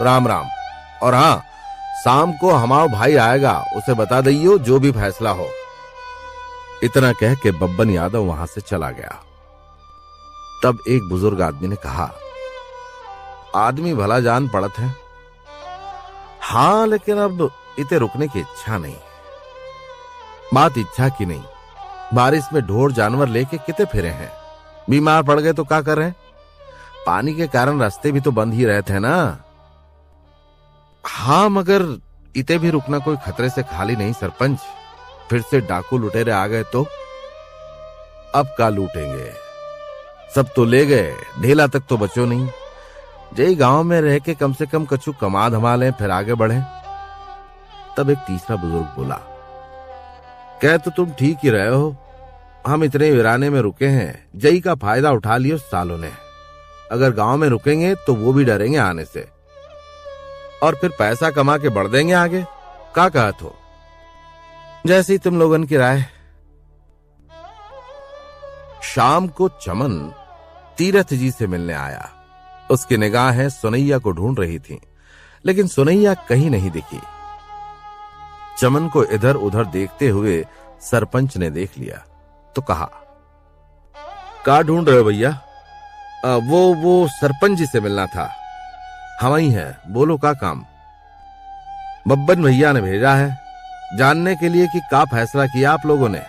राम राम। और हाँ, शाम को हमारा भाई आएगा, उसे बता दइयो जो भी फैसला हो। इतना कह के बब्बन यादव वहां से चला गया। तब एक बुजुर्ग आदमी ने कहा, आदमी भला जान पड़त है। हाँ, लेकिन अब इते रुकने की इच्छा नहीं। बात इच्छा की नहीं, बारिश में ढोर जानवर लेके किते फिरे हैं। बीमार पड़ गए तो क्या कर रहे हैं? पानी के कारण रास्ते भी तो बंद ही रहते हैं ना। हाँ, मगर इते भी रुकना कोई खतरे से खाली नहीं सरपंच। फिर से डाकू लुटेरे आ गए तो अब का लूटेंगे? सब तो ले गए, ढेला तक तो बचो नहीं। जय गांव में रह के कम से कम कछु कमा धमा लें, फिर आगे बढ़े। तब एक तीसरा बुजुर्ग बोला, कह तो तुम ठीक ही रहे हो। हम इतने वीराने में रुके हैं, जई का फायदा उठा लियो सालों ने। अगर गांव में रुकेंगे तो वो भी डरेंगे आने से, और फिर पैसा कमा के बढ़ देंगे आगे। क्या कहत हो? जैसी तुम लोगन की राय। शाम को चमन तीरथ जी से मिलने आया। उसकी निगाहें सुनैया को ढूंढ रही थीं, लेकिन सुनैया कहीं नहीं दिखी। चमन को इधर उधर देखते हुए सरपंच ने देख लिया तो कहा, क्या ढूंढ रहे हो भैया? वो सरपंच जी से मिलना था। हम ही हैं, बोलो का काम? बब्बन भैया ने भेजा है जानने के लिए कि का फैसला किया आप लोगों ने।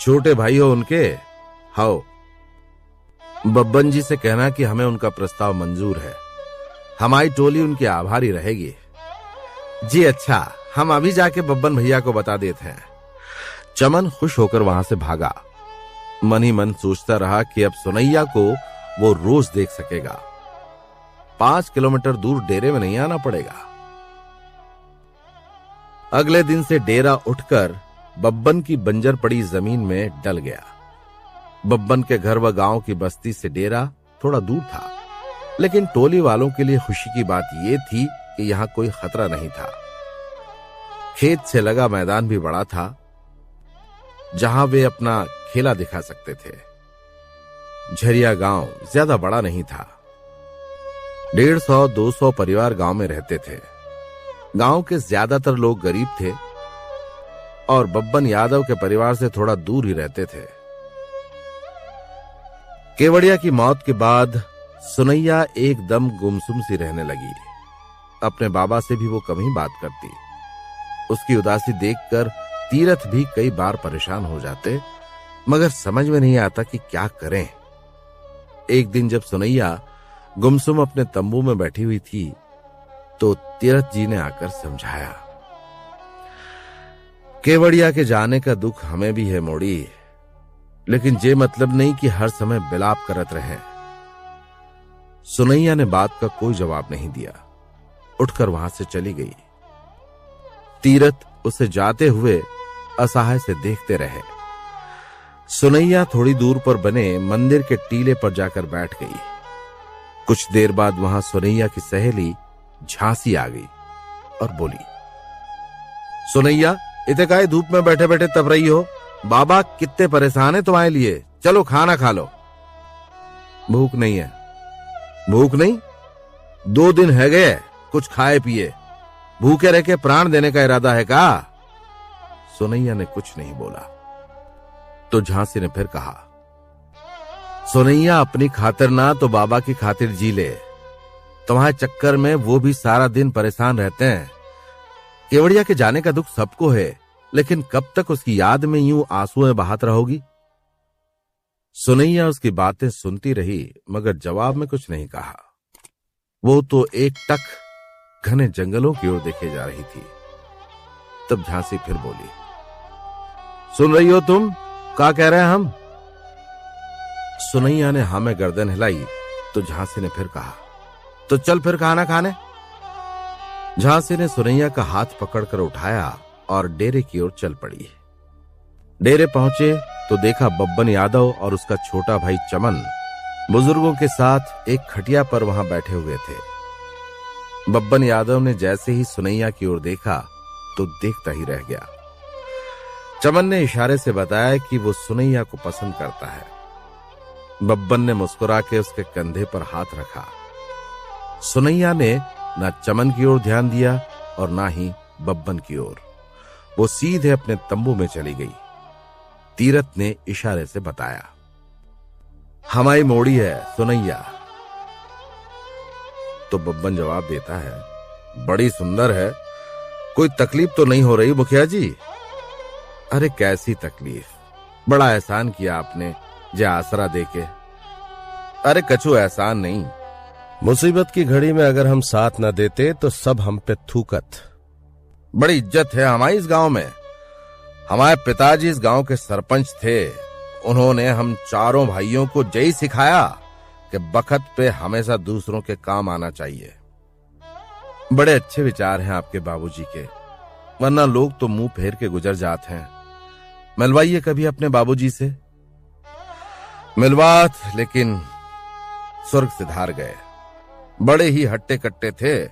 छोटे भाई हो उनके? हाओ, बब्बन जी से कहना कि हमें उनका प्रस्ताव मंजूर है। हमारी टोली उनकी आभारी रहेगी। जी अच्छा, हम अभी जाके बब्बन भैया को बता देते हैं। चमन खुश होकर वहां से भागा। मन ही मन सोचता रहा कि अब सुनैया को वो रोज देख सकेगा। 5 किलोमीटर दूर डेरे में नहीं आना पड़ेगा। अगले दिन से डेरा उठकर बब्बन की बंजर पड़ी जमीन में डल गया। बब्बन के घर व गांव की बस्ती से डेरा थोड़ा दूर था। लेकिन टोली वालों के लिए खुशी की बात यह थी कि यहां कोई खतरा नहीं था। खेत से लगा मैदान भी बड़ा था जहां वे अपना खेला दिखा सकते थे। झरिया गांव ज्यादा बड़ा नहीं था। 150-200 परिवार गांव में रहते थे। गांव के ज्यादातर लोग गरीब थे और बब्बन यादव के परिवार से थोड़ा दूर ही रहते थे। केवड़िया की मौत के बाद सुनैया एकदम गुमसुम सी रहने लगी। अपने बाबा से भी वो कम ही बात करती। उसकी उदासी देखकर तीरथ भी कई बार परेशान हो जाते, मगर समझ में नहीं आता कि क्या करें। एक दिन जब सुनैया गुमसुम अपने तंबू में बैठी हुई थी तो तीरथ जी ने आकर समझाया, केवड़िया के जाने का दुख हमें भी है मोड़ी, लेकिन ये मतलब नहीं कि हर समय बिलाप करत रहे। सुनैया ने बात का कोई जवाब नहीं दिया, उठकर वहां से चली गई। तीरथ उसे जाते हुए असहाय से देखते रहे। सुनैया थोड़ी दूर पर बने मंदिर के टीले पर जाकर बैठ गई। कुछ देर बाद वहां सुनैया की सहेली झांसी आ गई और बोली, सुनैया इतने काहे धूप में बैठे बैठे तप रही हो? बाबा कितने परेशान है तुम्हारे लिए, चलो खाना खा लो। भूख नहीं है। भूख नहीं? 2 दिन है गए कुछ खाए पिए, भूखे रह के प्राण देने का इरादा है का? सुनैया ने कुछ नहीं बोला। तो झांसी ने फिर कहा, सुनैया अपनी खातिर ना तो बाबा की खातिर जी ले। तुम्हारे चक्कर में वो भी सारा दिन परेशान रहते हैं। केवड़िया के जाने का दुख सबको है, लेकिन कब तक उसकी याद में यूं आंसुएं बहात रहोगी? सुनैया उसकी बातें सुनती रही, मगर जवाब में कुछ नहीं कहा। वो तो एक टक घने जंगलों की ओर देखे जा रही थी। तब झांसी फिर बोली, सुन रही हो तुम? क्या कह रहे हैं हम? सुनैया ने हाँ में गर्दन हिलाई तो झांसी ने फिर कहा, तो चल फिर खाना खाने। झांसी ने सुनैया का हाथ पकड़कर उठाया और डेरे की ओर चल पड़ी। डेरे पहुंचे तो देखा बब्बन यादव और उसका छोटा भाई चमन बुजुर्गों के साथ एक खटिया पर वहां बैठे हुए थे। बब्बन यादव ने जैसे ही सुनैया की ओर देखा तो देखता ही रह गया। चमन ने इशारे से बताया कि वो सुनैया को पसंद करता है। बब्बन ने मुस्कुरा के उसके कंधे पर हाथ रखा। सुनैया ने ना चमन की ओर ध्यान दिया और ना ही बब्बन की ओर। वो सीधे अपने तंबू में चली गई। तीरथ ने इशारे से बताया, हमारी मोड़ी है सुनैया। तो बब्बन जवाब देता है, बड़ी सुंदर है, कोई तकलीफ तो नहीं हो रही मुखिया जी? अरे कैसी तकलीफ, बड़ा एहसान किया आपने जे आसरा देके। अरे कछु एहसान नहीं, मुसीबत की घड़ी में अगर हम साथ न देते तो सब हम पे थूकत। बड़ी इज्जत है हमारी इस गांव में। हमारे पिताजी इस गांव के सरपंच थे। उन्होंने हम चारों भाइयों को यही सिखाया कि बखत पे हमेशा दूसरों के काम आना चाहिए। बड़े अच्छे विचार हैं आपके बाबूजी के, वरना लोग तो मुंह फेर के गुजर जाते हैं। मिलवाइए कभी अपने बाबूजी से। मिलवात, लेकिन स्वर्ग से धार गए। बड़े ही हट्टे कट्टे थे,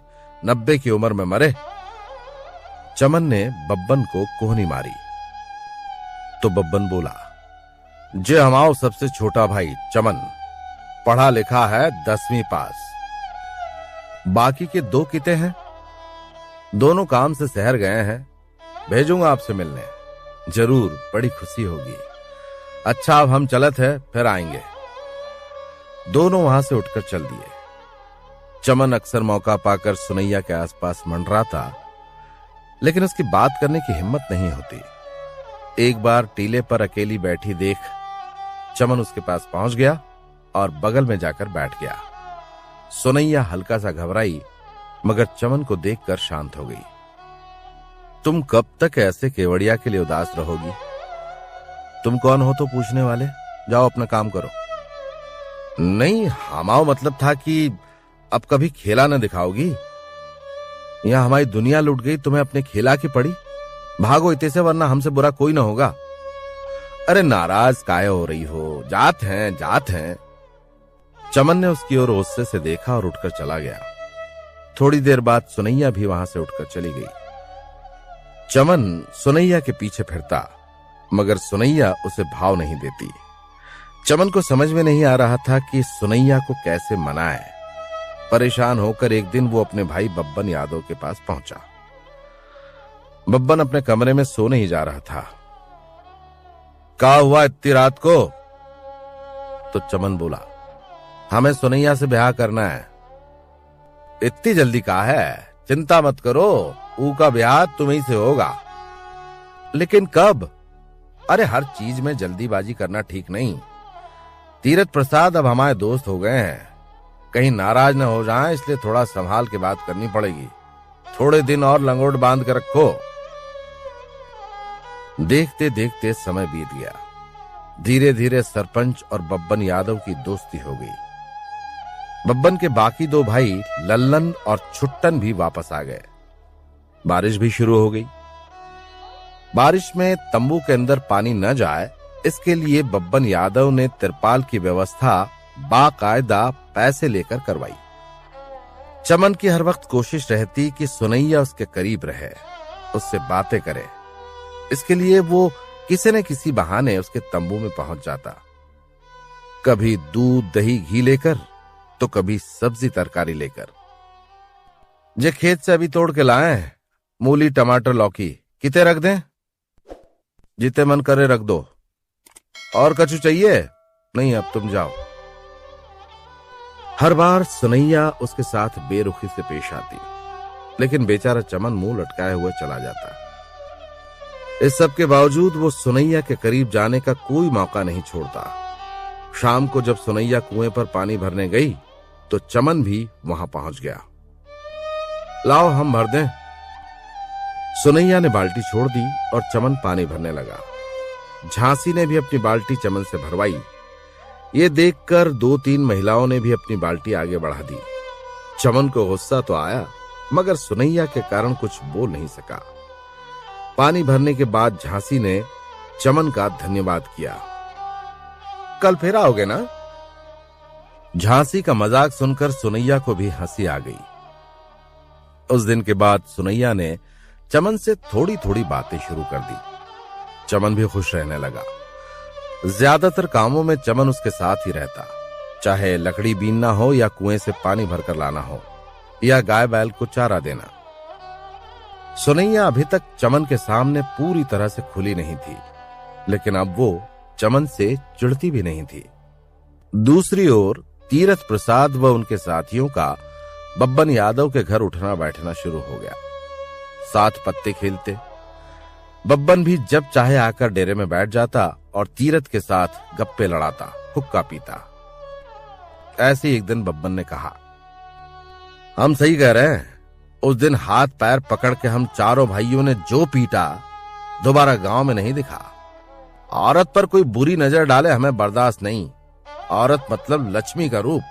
90 की उम्र में मरे। चमन ने बब्बन को कोहनी मारी तो बब्बन बोला, जे हमारा सबसे छोटा भाई चमन पढ़ा लिखा है, 10वीं पास। बाकी के 2 किते हैं, दोनों काम से शहर गए हैं। भेजूंगा आपसे मिलने, जरूर बड़ी खुशी होगी। अच्छा अब हम चलत है, फिर आएंगे। दोनों वहां से उठकर चल दिए। चमन अक्सर मौका पाकर सुनैया के आसपास मंडराता, लेकिन उसकी बात करने की हिम्मत नहीं होती। एक बार टीले पर अकेली बैठी देख चमन उसके पास पहुंच गया और बगल में जाकर बैठ गया। सुनैया हल्का सा घबराई, मगर चमन को देखकर शांत हो गई। तुम कब तक ऐसे केवड़िया के लिए उदास रहोगी? तुम कौन हो तो पूछने वाले? जाओ अपना काम करो। नहीं, हमारा मतलब था कि अब कभी खेला न दिखाओगी? यहां हमारी दुनिया लुट गई, तुम्हें अपने खेला की पड़ी। भागो इतने से, वरना हमसे बुरा कोई ना होगा। अरे नाराज काहे हो रही हो? जात हैं। चमन ने उसकी ओर गुस्से से देखा और उठकर चला गया। थोड़ी देर बाद सुनैया भी वहां से उठकर चली गई। चमन सुनैया के पीछे फिरता, मगर सुनैया उसे भाव नहीं देती। चमन को समझ में नहीं आ रहा था कि सुनैया को कैसे मनाए। परेशान होकर एक दिन वो अपने भाई बब्बन यादव के पास पहुंचा। बब्बन अपने कमरे में सोने ही जा रहा था। क्या हुआ इतनी रात को? तो चमन बोला, हमें सुनैया से ब्याह करना है। इतनी जल्दी कहा है? चिंता मत करो, ऊ का ब्याह तुम्हीं से होगा। लेकिन कब? अरे हर चीज में जल्दीबाजी करना ठीक नहीं। तीरथ प्रसाद अब हमारे दोस्त हो गए हैं, कहीं नाराज न हो जाएं, इसलिए थोड़ा संभाल के बात करनी पड़ेगी। थोड़े दिन और लंगोट बांध कर रखो। देखते देखते समय बीत गया। धीरे धीरे सरपंच और बब्बन यादव की दोस्ती हो गई। बब्बन के बाकी दो भाई लल्लन और छुट्टन भी वापस आ गए। बारिश भी शुरू हो गई। बारिश में तंबू के अंदर पानी न जाए, इसके लिए बब्बन यादव ने तिरपाल की व्यवस्था बाकायदा पैसे लेकर करवाई। चमन की हर वक्त कोशिश रहती कि सुनैया उसके करीब रहे, उससे बातें करे। इसके लिए वो किसी न किसी बहाने उसके तंबू में पहुंच जाता। कभी दूध दही घी लेकर, तो कभी सब्जी तरकारी लेकर। जे खेत से अभी तोड़ के लाए, मूली टमाटर लौकी किते रख दें? जिते मन करे रख दो। और कछु चाहिए? नहीं, अब तुम जाओ। हर बार सुनैया उसके साथ बेरुखी से पेश आती, लेकिन बेचारा चमन मुंह लटकाए हुए चला जाता। इस सब के बावजूद वो सुनैया के करीब जाने का कोई मौका नहीं छोड़ता। शाम को जब सुनैया कुएं पर पानी भरने गई, तो चमन भी वहां पहुंच गया। लाओ हम भर दें। सुनैया ने बाल्टी छोड़ दी और चमन पानी भरने लगा। झांसी ने भी अपनी बाल्टी चमन से भरवाई। ये देखकर 2-3 महिलाओं ने भी अपनी बाल्टी आगे बढ़ा दी। चमन को गुस्सा तो आया, मगर सुनैया के कारण कुछ बोल नहीं सका। पानी भरने के बाद झांसी ने चमन का धन्यवाद किया। कल फिर आओगे ना? झांसी का मजाक सुनकर सुनैया को भी हंसी आ गई। उस दिन के बाद सुनैया ने चमन से थोड़ी थोड़ी बातें शुरू कर दी। चमन भी खुश रहने लगा। ज्यादातर कामों में चमन उसके साथ ही रहता, चाहे लकड़ी बीनना हो या कुएं से पानी भरकर लाना हो या गाय बैल को चारा देना। सुनैया अभी तक चमन के सामने पूरी तरह से खुली नहीं थी, लेकिन अब वो चमन से चिढ़ती भी नहीं थी। दूसरी ओर तीरथ प्रसाद व उनके साथियों का बब्बन यादव के घर उठना बैठना शुरू हो गया। साथ पत्ते खेलते। बब्बन भी जब चाहे आकर डेरे में बैठ जाता और तीरथ के साथ गप्पे लड़ाता, हुक्का पीता। ऐसे एक दिन बब्बन ने कहा, हम सही कह रहे हैं, उस दिन हाथ पैर पकड़ के हम चारों भाइयों ने जो पीटा, दोबारा गांव में नहीं दिखा। औरत पर कोई बुरी नजर डाले हमें बर्दाश्त नहीं। औरत मतलब लक्ष्मी का रूप।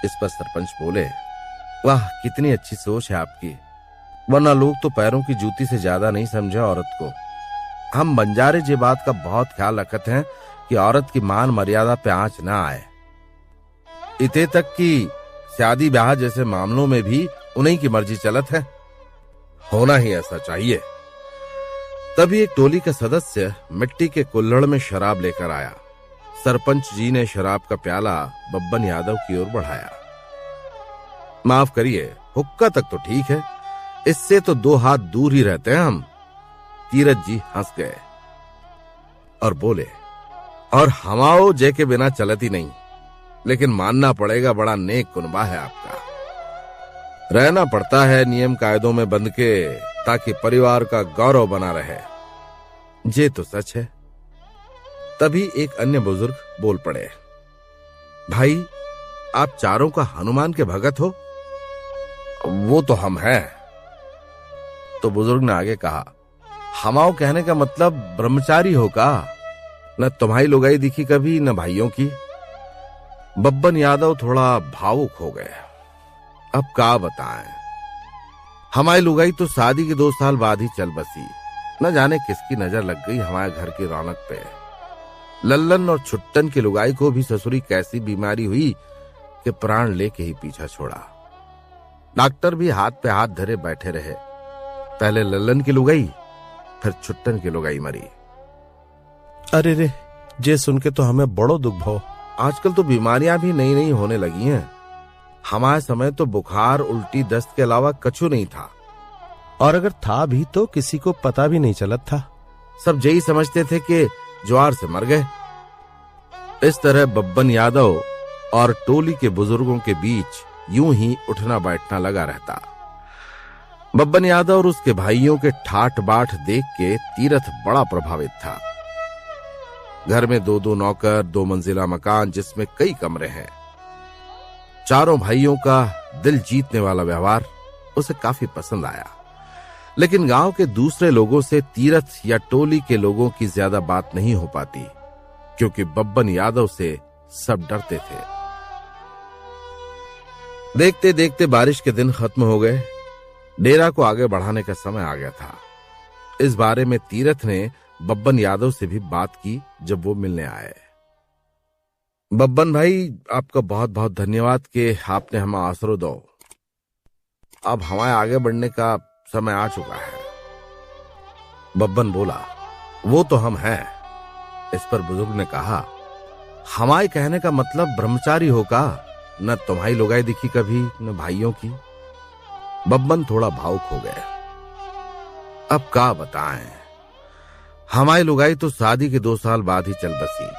इस पर सरपंच बोले, वाह कितनी अच्छी सोच है आपकी, वरना लोग तो पैरों की जूती से ज्यादा नहीं समझे औरत को। हम बंजारे जे बात का बहुत ख्याल रखते हैं कि औरत की मान मर्यादा पे आंच ना आए। इते तक कि शादी ब्याह जैसे मामलों में भी उन्हीं की मर्जी चलत है। होना ही ऐसा चाहिए। तभी एक टोली का सदस्य मिट्टी के कुल्हड़ में शराब लेकर आया। सरपंच जी ने शराब का प्याला बब्बन यादव की ओर बढ़ाया। माफ करिए, हुक्का तक तो ठीक है, इससे तो 2 हाथ दूर ही रहते हैं हम। तीरथ जी हंस गए और बोले, और हमाओ जे के बिना चलती नहीं, लेकिन मानना पड़ेगा बड़ा नेक कुनबा है आपका। रहना पड़ता है नियम कायदों में बंध के, ताकि परिवार का गौरव बना रहे। ये तो सच है। तभी एक अन्य बुजुर्ग बोल पड़े, भाई आप चारों का हनुमान के भगत हो? वो तो हम हैं। तो बुजुर्ग ने आगे कहा, हमाओ कहने का मतलब ब्रह्मचारी हो का? न तुम्हारी लुगाई दिखी कभी, न भाइयों की। बब्बन यादव थोड़ा भावुक हो गए। अब क्या बताएं, हमारी लुगाई तो शादी के 2 साल बाद ही चल बसी। न जाने किसकी नजर लग गई हमारे घर की रौनक पे। लल्लन और छुट्टन की लुगाई को भी ससुरी कैसी बीमारी हुई कि प्राण लेके ही पीछा छोड़ा। डॉक्टर भी हाथ पे हाथ धरे बैठे रहे। पहले लल्लन की लुगाई, फिर छुट्टन की लुगाई मरी। अरे रे, जे सुन के तो हमें बड़ो दुख भो। आजकल तो बीमारियां भी नई नई होने लगी हैं। हमारे समय तो बुखार, उल्टी, दस्त के अलावा कछु नहीं था, और अगर था भी तो किसी को पता भी नहीं चलत था। सब यही समझते थे कि ज्वार से मर गए। इस तरह बब्बन यादव और टोली के बुजुर्गों के बीच यूं ही उठना बैठना लगा रहता। बब्बन यादव और उसके भाइयों के ठाठ बाट देख के तीरथ बड़ा प्रभावित था। घर में 2-2 नौकर, 2 मंजिला मकान जिसमें कई कमरे हैं। चारों भाइयों का दिल जीतने वाला व्यवहार उसे काफी पसंद आया। लेकिन गांव के दूसरे लोगों से तीरथ या टोली के लोगों की ज्यादा बात नहीं हो पाती, क्योंकि बब्बन यादव से सब डरते थे। देखते देखते बारिश के दिन खत्म हो गए। डेरा को आगे बढ़ाने का समय आ गया था। इस बारे में तीरथ ने बब्बन यादव से भी बात की जब वो मिलने आए। बब्बन भाई, आपका बहुत बहुत धन्यवाद कि आपने हमें आसरो दो। अब हमारे आगे बढ़ने का समय आ चुका है। बब्बन बोला, वो तो हम हैं। इस पर बुजुर्ग ने कहा, हमारे कहने का मतलब ब्रह्मचारी हो का? न तुम्हारी लुगाई दिखी कभी, न भाइयों की। बब्बन थोड़ा भावुक हो गए। अब क्या बताएं, हमारी लुगाई तो शादी के 2 साल बाद ही चल बसी।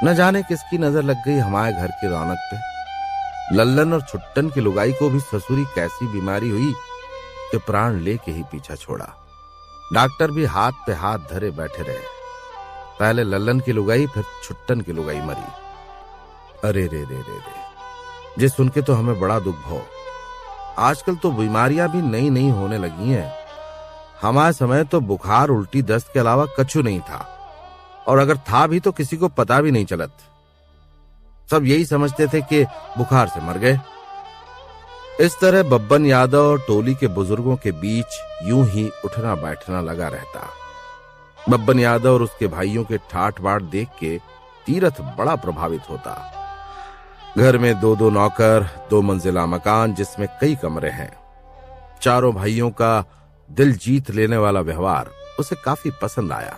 न जाने किसकी नजर लग गई हमारे घर की रौनक पे। लल्लन और छुट्टन की लुगाई को भी ससुरी कैसी बीमारी हुई कि प्राण लेके ही पीछा छोड़ा। डॉक्टर भी हाथ पे हाथ धरे बैठे रहे। पहले लल्लन की लुगाई, फिर छुट्टन की लुगाई मरी। अरे रे रे रे रे, ये सुन के तो हमें बड़ा दुख भो। आजकल तो बीमारियां भी नई नई होने लगी हैं। हमारे समय तो बुखार, उल्टी, दस्त के अलावा कछु नहीं था, और अगर था भी तो किसी को पता भी नहीं चलत। सब यही समझते थे कि बुखार से मर गए। इस तरह बब्बन यादव और टोली के बुजुर्गों के बीच यूं ही उठना बैठना लगा रहता। बब्बन यादव और उसके भाइयों के ठाठ बाट देख के तीरथ बड़ा प्रभावित होता। घर में 2-2 नौकर, 2 मंजिला मकान जिसमें कई कमरे हैं। चारों भाइयों का दिल जीत लेने वाला व्यवहार उसे काफी पसंद आया।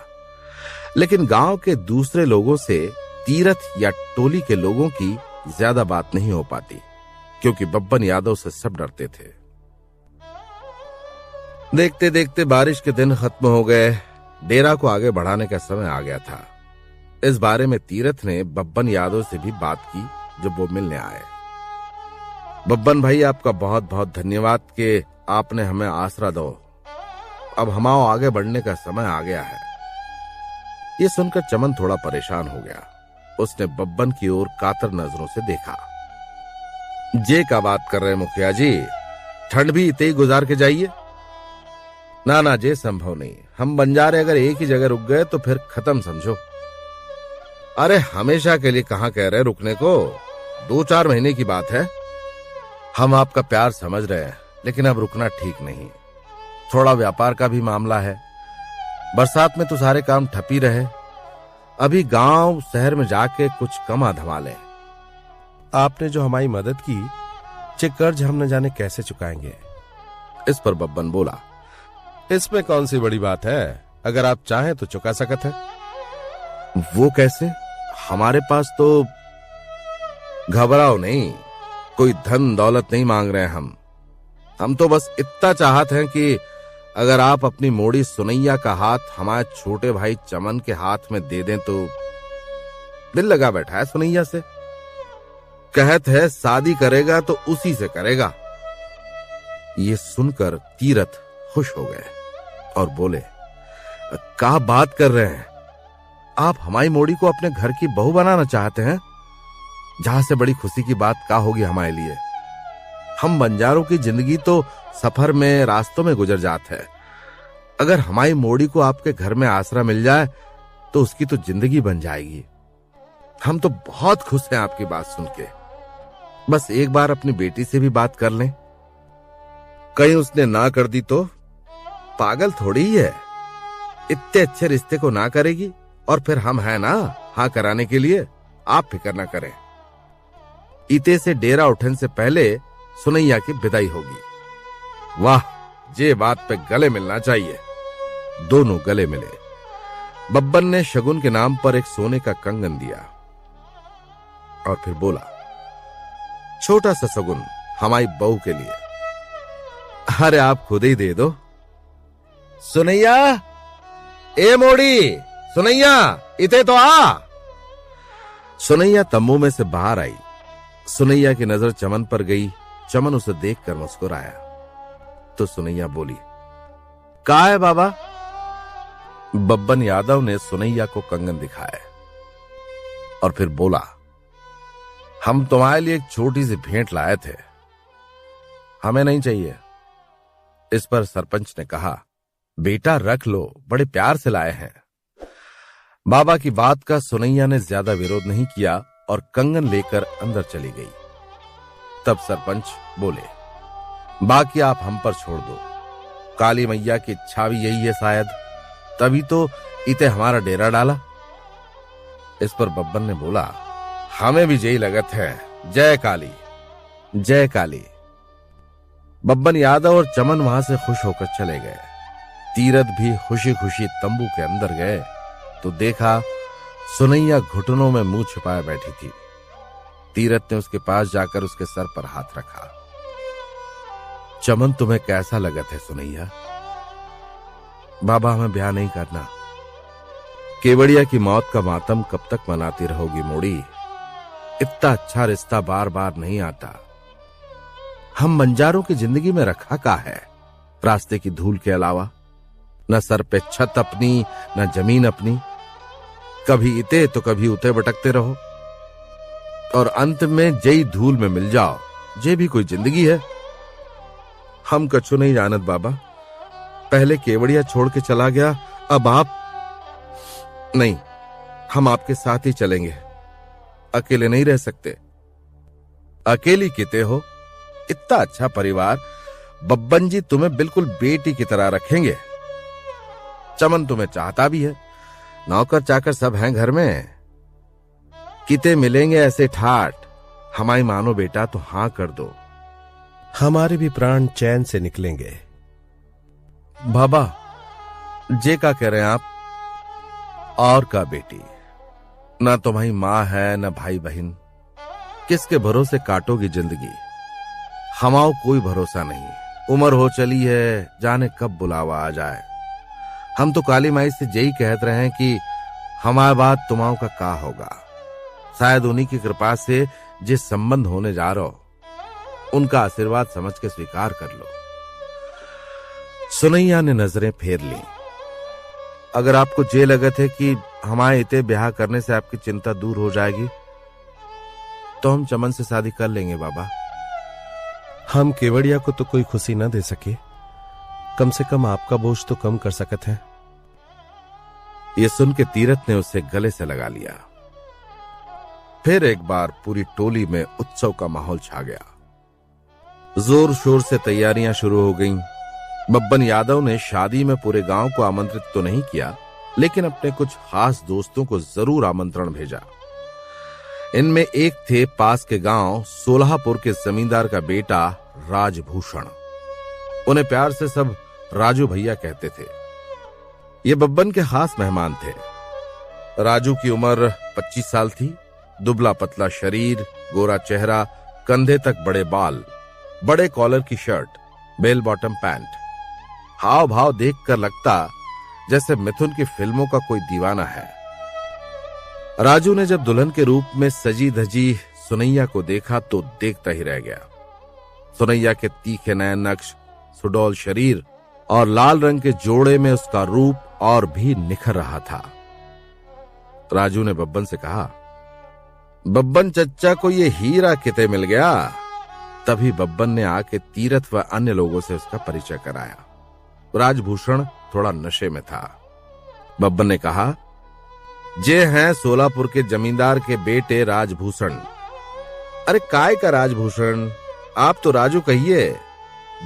लेकिन गांव के दूसरे लोगों से तीरथ या टोली के लोगों की ज्यादा बात नहीं हो पाती, क्योंकि बब्बन यादव से सब डरते थे। देखते देखते बारिश के दिन खत्म हो गए। डेरा को आगे बढ़ाने का समय आ गया था। इस बारे में तीरथ ने बब्बन यादव से भी बात की जब वो मिलने आए। बब्बन भाई, आपका बहुत बहुत धन्यवाद कि आपने हमें आसरा दो। अब हमारा आगे बढ़ने का समय आ गया है। ये सुनकर चमन थोड़ा परेशान हो गया। उसने बब्बन की ओर कातर नजरों से देखा। जे का बात कर रहे मुखिया जी, ठंड भी इतने ही गुजार के जाइए। ना ना, जे संभव नहीं। हम बंजारे अगर एक ही जगह रुक गए तो फिर खत्म समझो। अरे हमेशा के लिए कहां कह रहे रुकने को, 2-4 महीने की बात है। हम आपका प्यार समझ रहे हैं, लेकिन अब रुकना ठीक नहीं। थोड़ा व्यापार का भी मामला है। बरसात में तो सारे काम ठप ही रहे। अभी गांव शहर में जाके कुछ कमा धमा लें। आपने जो हमारी मदद की, चे कर्ज हम न जाने कैसे चुकाएंगे। इस पर बब्बन बोला, इसमें कौन सी बड़ी बात है, अगर आप चाहें तो चुका सकते हैं। वो कैसे? हमारे पास तो। घबराओ नहीं, कोई धन दौलत नहीं मांग रहे हैं हम तो बस इतना चाहते हैं कि अगर आप अपनी मोड़ी सुनैया का हाथ हमारे छोटे भाई चमन के हाथ में दे दें तो। दिल लगा बैठा है सुनैया से। कहत है शादी करेगा तो उसी से करेगा। ये सुनकर तीरथ खुश हो गए और बोले, क्या बात कर रहे हैं आप? हमारी मोड़ी को अपने घर की बहू बनाना चाहते हैं? जहां से बड़ी खुशी की बात क्या होगी हमारे लिए। हम बंजारों की जिंदगी तो सफर में, रास्तों में गुजर जाते है। अगर हमारी मोड़ी को आपके घर में आसरा मिल जाए तो उसकी तो जिंदगी बन जाएगी। हम तो बहुत खुश हैं आपकी बात सुन के। बस एक बार अपनी बेटी से भी बात कर लें। कहीं उसने ना कर दी तो? पागल थोड़ी ही है, इतने अच्छे रिश्ते को ना करेगी। और फिर हम हैं ना हाँ कराने के लिए, आप फिक्र ना करें। इते से डेरा उठन से पहले सुनैया की विदाई होगी। वाह, ये बात पे गले मिलना चाहिए। दोनों गले मिले। बब्बन ने शगुन के नाम पर एक सोने का कंगन दिया और फिर बोला, छोटा सा शगुन हमारी बहू के लिए। अरे आप खुद ही दे दो। सुनैया, ए मोड़ी, सुनैया इते तो आ। सुनैया तंबू में से बाहर आई। सुनैया की नजर चमन पर गई। चमन उसे देखकर मुस्कुराया तो सुनैया बोली, का है बाबा? बब्बन यादव ने सुनैया को कंगन दिखाया और फिर बोला, हम तुम्हारे लिए एक छोटी सी भेंट लाए थे। हमें नहीं चाहिए। इस पर सरपंच ने कहा, बेटा रख लो, बड़े प्यार से लाए हैं। बाबा की बात का सुनैया ने ज्यादा विरोध नहीं किया और कंगन लेकर अंदर चली गई। तब सरपंच बोले, बाकी आप हम पर छोड़ दो। काली मैया की इच्छा भी यही है शायद, तभी तो इते हमारा डेरा डाला। इस पर बब्बन ने बोला, हमें भी यही लगत है। जय काली, जय काली। बब्बन यादव और चमन वहां से खुश होकर चले गए। तीरथ भी खुशी खुशी तंबू के अंदर गए तो देखा सुनैया घुटनों में मुंह छुपाए बैठी थी। तीरथ ने उसके पास जाकर उसके सर पर हाथ रखा। चमन, तुम्हें कैसा लगत है सुनैया? बाबा, हमें ब्याह नहीं करना। केवड़िया की मौत का मातम कब तक मनाती रहोगी मोड़ी? इतना अच्छा रिश्ता बार बार नहीं आता। हम बंजारों की जिंदगी में रखा का है रास्ते की धूल के अलावा? न सर पे छत अपनी, न जमीन अपनी। कभी इते तो कभी उते भटकते रहो और अंत में जई धूल में मिल जाओ। ये भी कोई जिंदगी है? हम कछु नहीं जानत बाबा। पहले केवड़िया छोड़ के चला गया, अब आप नहीं। हम आपके साथ ही चलेंगे, अकेले नहीं रह सकते। अकेली किते हो? इतना अच्छा परिवार। बब्बन जी तुम्हें बिल्कुल बेटी की तरह रखेंगे। चमन तुम्हें चाहता भी है। नौकर चाकर सब हैं घर में। किते मिलेंगे ऐसे ठाट। हमारी मानो बेटा तो हां कर दो। हमारे भी प्राण चैन से निकलेंगे। बाबा, जे का कह रहे हैं आप? और का बेटी? ना तुम्हारी मां है न भाई बहन। किसके भरोसे काटोगी जिंदगी? हमाओ कोई भरोसा नहीं। उम्र हो चली है, जाने कब बुलावा आ जाए। हम तो काली माई से यही कहते रहे हैं कि हमारे बाद तुम्हाओं का होगा। शायद उन्हीं की कृपा से जिस संबंध होने जा रहा हो उनका आशीर्वाद समझ के स्वीकार कर लो। सुनैया ने नजरें फेर ली। अगर आपको ये लगत है कि हमारे इते ब्याह करने से आपकी चिंता दूर हो जाएगी तो हम चमन से शादी कर लेंगे बाबा। हम केवड़िया को तो कोई खुशी न दे सके, कम से कम आपका बोझ तो कम कर सकते हैं। ये सुन के तीरथ ने उसे गले से लगा लिया। फिर एक बार पूरी टोली में उत्सव का माहौल छा गया। जोर शोर से तैयारियां शुरू हो गईं। बब्बन यादव ने शादी में पूरे गांव को आमंत्रित तो नहीं किया, लेकिन अपने कुछ खास दोस्तों को जरूर आमंत्रण भेजा। इनमें एक थे पास के गांव सोलापुर के जमींदार का बेटा राजभूषण। उन्हें प्यार से सब राजू भैया कहते थे। ये बब्बन के खास मेहमान थे। राजू की उम्र 25 साल थी। दुबला पतला शरीर, गोरा चेहरा, कंधे तक बड़े बाल, बड़े कॉलर की शर्ट, बेल बॉटम पैंट। हाव भाव देखकर लगता जैसे मिथुन की फिल्मों का कोई दीवाना है। राजू ने जब दुल्हन के रूप में सजी धजी सुनैया को देखा तो देखता ही रह गया। सुनैया के तीखे नयन नक्श, सुडौल शरीर और लाल रंग के जोड़े में उसका रूप और भी निखर रहा था। राजू ने बब्बन से कहा, बब्बन चच्चा को ये हीरा किते मिल गया? तभी बब्बन ने आके तीरथ व अन्य लोगों से उसका परिचय कराया। राजभूषण थोड़ा नशे में था। बब्बन ने कहा, जे हैं सोलापुर के जमींदार के बेटे राजभूषण। अरे काय का राजभूषण, आप तो राजू कहिए।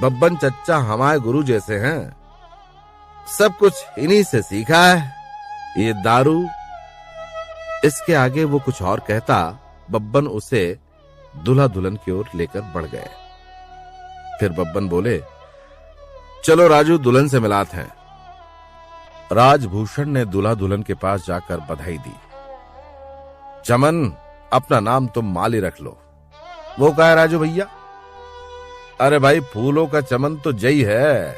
बब्बन चच्चा हमारे गुरु जैसे हैं। सब कुछ इन्हीं से सीखा है। ये दारू, इसके आगे वो कुछ और कहता, बब्बन उसे दूल्हा दुल्हन की ओर लेकर बढ़ गए। फिर बब्बन बोले, चलो राजू, दुल्हन से मिलाते हैं। राजभूषण ने दूल्हा दुल्हन के पास जाकर बधाई दी। चमन, अपना नाम तुम माली रख लो। वो कहा, राजू भैया? अरे भाई, फूलों का चमन तो जई है।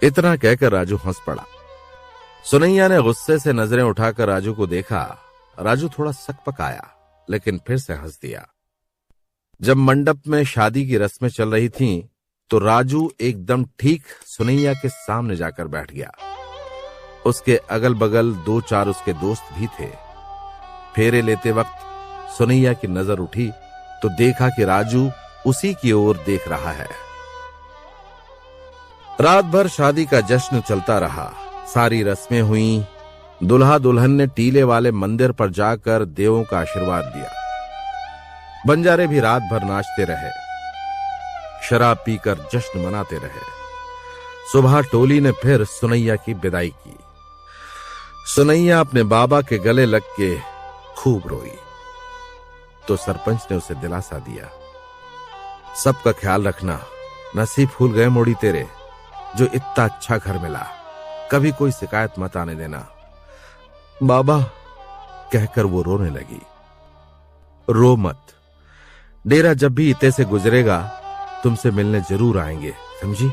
इतना कहकर राजू हंस पड़ा। सुनैया ने गुस्से से नजरें उठाकर राजू को देखा। राजू थोड़ा सकपकाया, लेकिन फिर से हंस दिया। जब मंडप में शादी की रस्में चल रही थीं, तो राजू एकदम ठीक सुनैया के सामने जाकर बैठ गया। उसके अगल बगल 2-4 उसके दोस्त भी थे। फेरे लेते वक्त सुनैया की नजर उठी तो देखा कि राजू उसी की ओर देख रहा है। रात भर शादी का जश्न चलता रहा। सारी रस्में हुई। दुल्हा दुल्हन ने टीले वाले मंदिर पर जाकर देवों का आशीर्वाद लिया। बंजारे भी रात भर नाचते रहे, शराब पीकर जश्न मनाते रहे। सुबह टोली ने फिर सुनैया की विदाई की। सुनैया अपने बाबा के गले लग के खूब रोई, तो सरपंच ने उसे दिलासा दिया, सबका ख्याल रखना, नसीब फूल गए मोड़ी तेरे, जो इतना अच्छा घर मिला, कभी कोई शिकायत मत आने देना। बाबा, कहकर वो रोने लगी। रो मत, डेरा जब भी इते से गुजरेगा तुमसे मिलने जरूर आएंगे, समझी?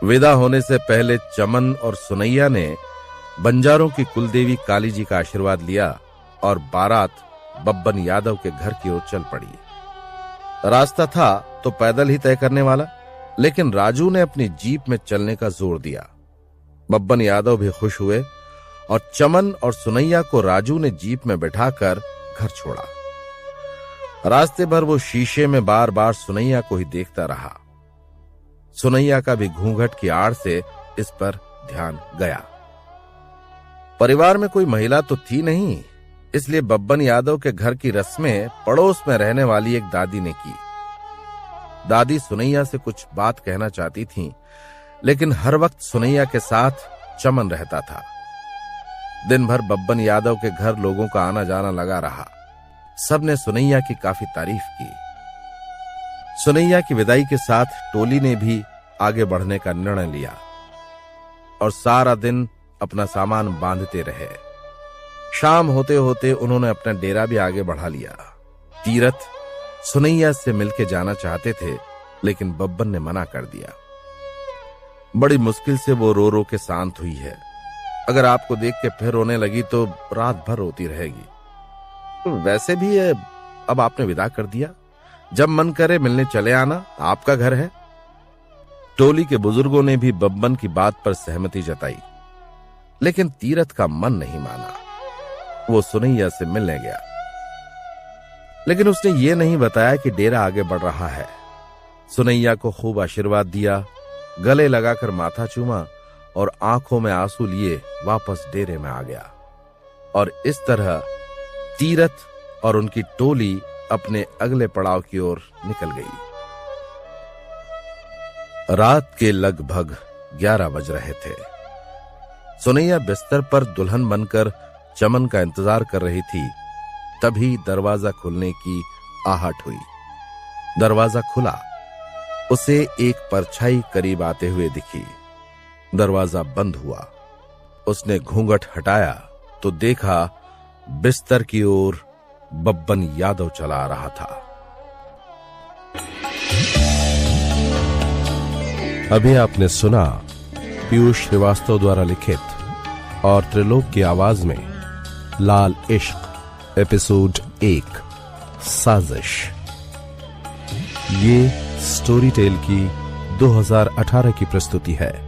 विदा होने से पहले चमन और सुनैया ने बंजारों की कुलदेवी काली जी का आशीर्वाद लिया और बारात बब्बन यादव के घर की ओर चल पड़ी। रास्ता था तो पैदल ही तय करने वाला, लेकिन राजू ने अपनी जीप में चलने का जोर दिया। बब्बन यादव भी खुश हुए और चमन और सुनैया को राजू ने जीप में बैठाकर घर छोड़ा। रास्ते भर वो शीशे में बार बार सुनैया को ही देखता रहा। सुनैया का भी घूंघट की आड़ से इस पर ध्यान गया। परिवार में कोई महिला तो थी नहीं, इसलिए बब्बन यादव के घर की रस्में पड़ोस में रहने वाली एक दादी ने की। दादी सुनैया से कुछ बात कहना चाहती थी, लेकिन हर वक्त सुनैया के साथ चमन रहता था। दिन भर बब्बन यादव के घर लोगों का आना जाना लगा रहा। सबने सुनैया की काफी तारीफ की। सुनैया की विदाई के साथ टोली ने भी आगे बढ़ने का निर्णय लिया और सारा दिन अपना सामान बांधते रहे। शाम होते होते उन्होंने अपना डेरा भी आगे बढ़ा लिया। तीरथ सुनैया से मिलके जाना चाहते थे, लेकिन बब्बन ने मना कर दिया। बड़ी मुश्किल से वो रो रो के शांत हुई है। अगर आपको देख के फिर रोने लगी तो रात भर रोती रहेगी। वैसे भी अब आपने विदा कर दिया, जब मन करे मिलने चले आना, आपका घर है। टोली के बुजुर्गों ने भी बब्बन की बात पर सहमति जताई, लेकिन तीरथ का मन नहीं माना। वो सुनैया से मिलने गया, लेकिन उसने ये नहीं बताया कि डेरा आगे बढ़ रहा है। सुनैया को खूब आशीर्वाद दिया, गले लगाकर माथा चूमा और आंखों में आंसू लिए वापस डेरे में आ गया। और इस तरह तीरथ और उनकी टोली अपने अगले पड़ाव की ओर निकल गई। रात के लगभग 11 बज रहे थे। सुनैया बिस्तर पर दुल्हन बनकर चमन का इंतजार कर रही थी। तभी दरवाजा खुलने की आहट हुई। दरवाजा खुला, उसे एक परछाई करीब आते हुए दिखी। दरवाजा बंद हुआ। उसने घूंघट हटाया तो देखा बिस्तर की ओर बब्बन यादव चला आ रहा था। अभी आपने सुना पीयूष श्रीवास्तव द्वारा लिखित और त्रिलोक की आवाज में लाल इश्क एपिसोड 1 साजिश। ये स्टोरी टेल की 2018 की प्रस्तुति है।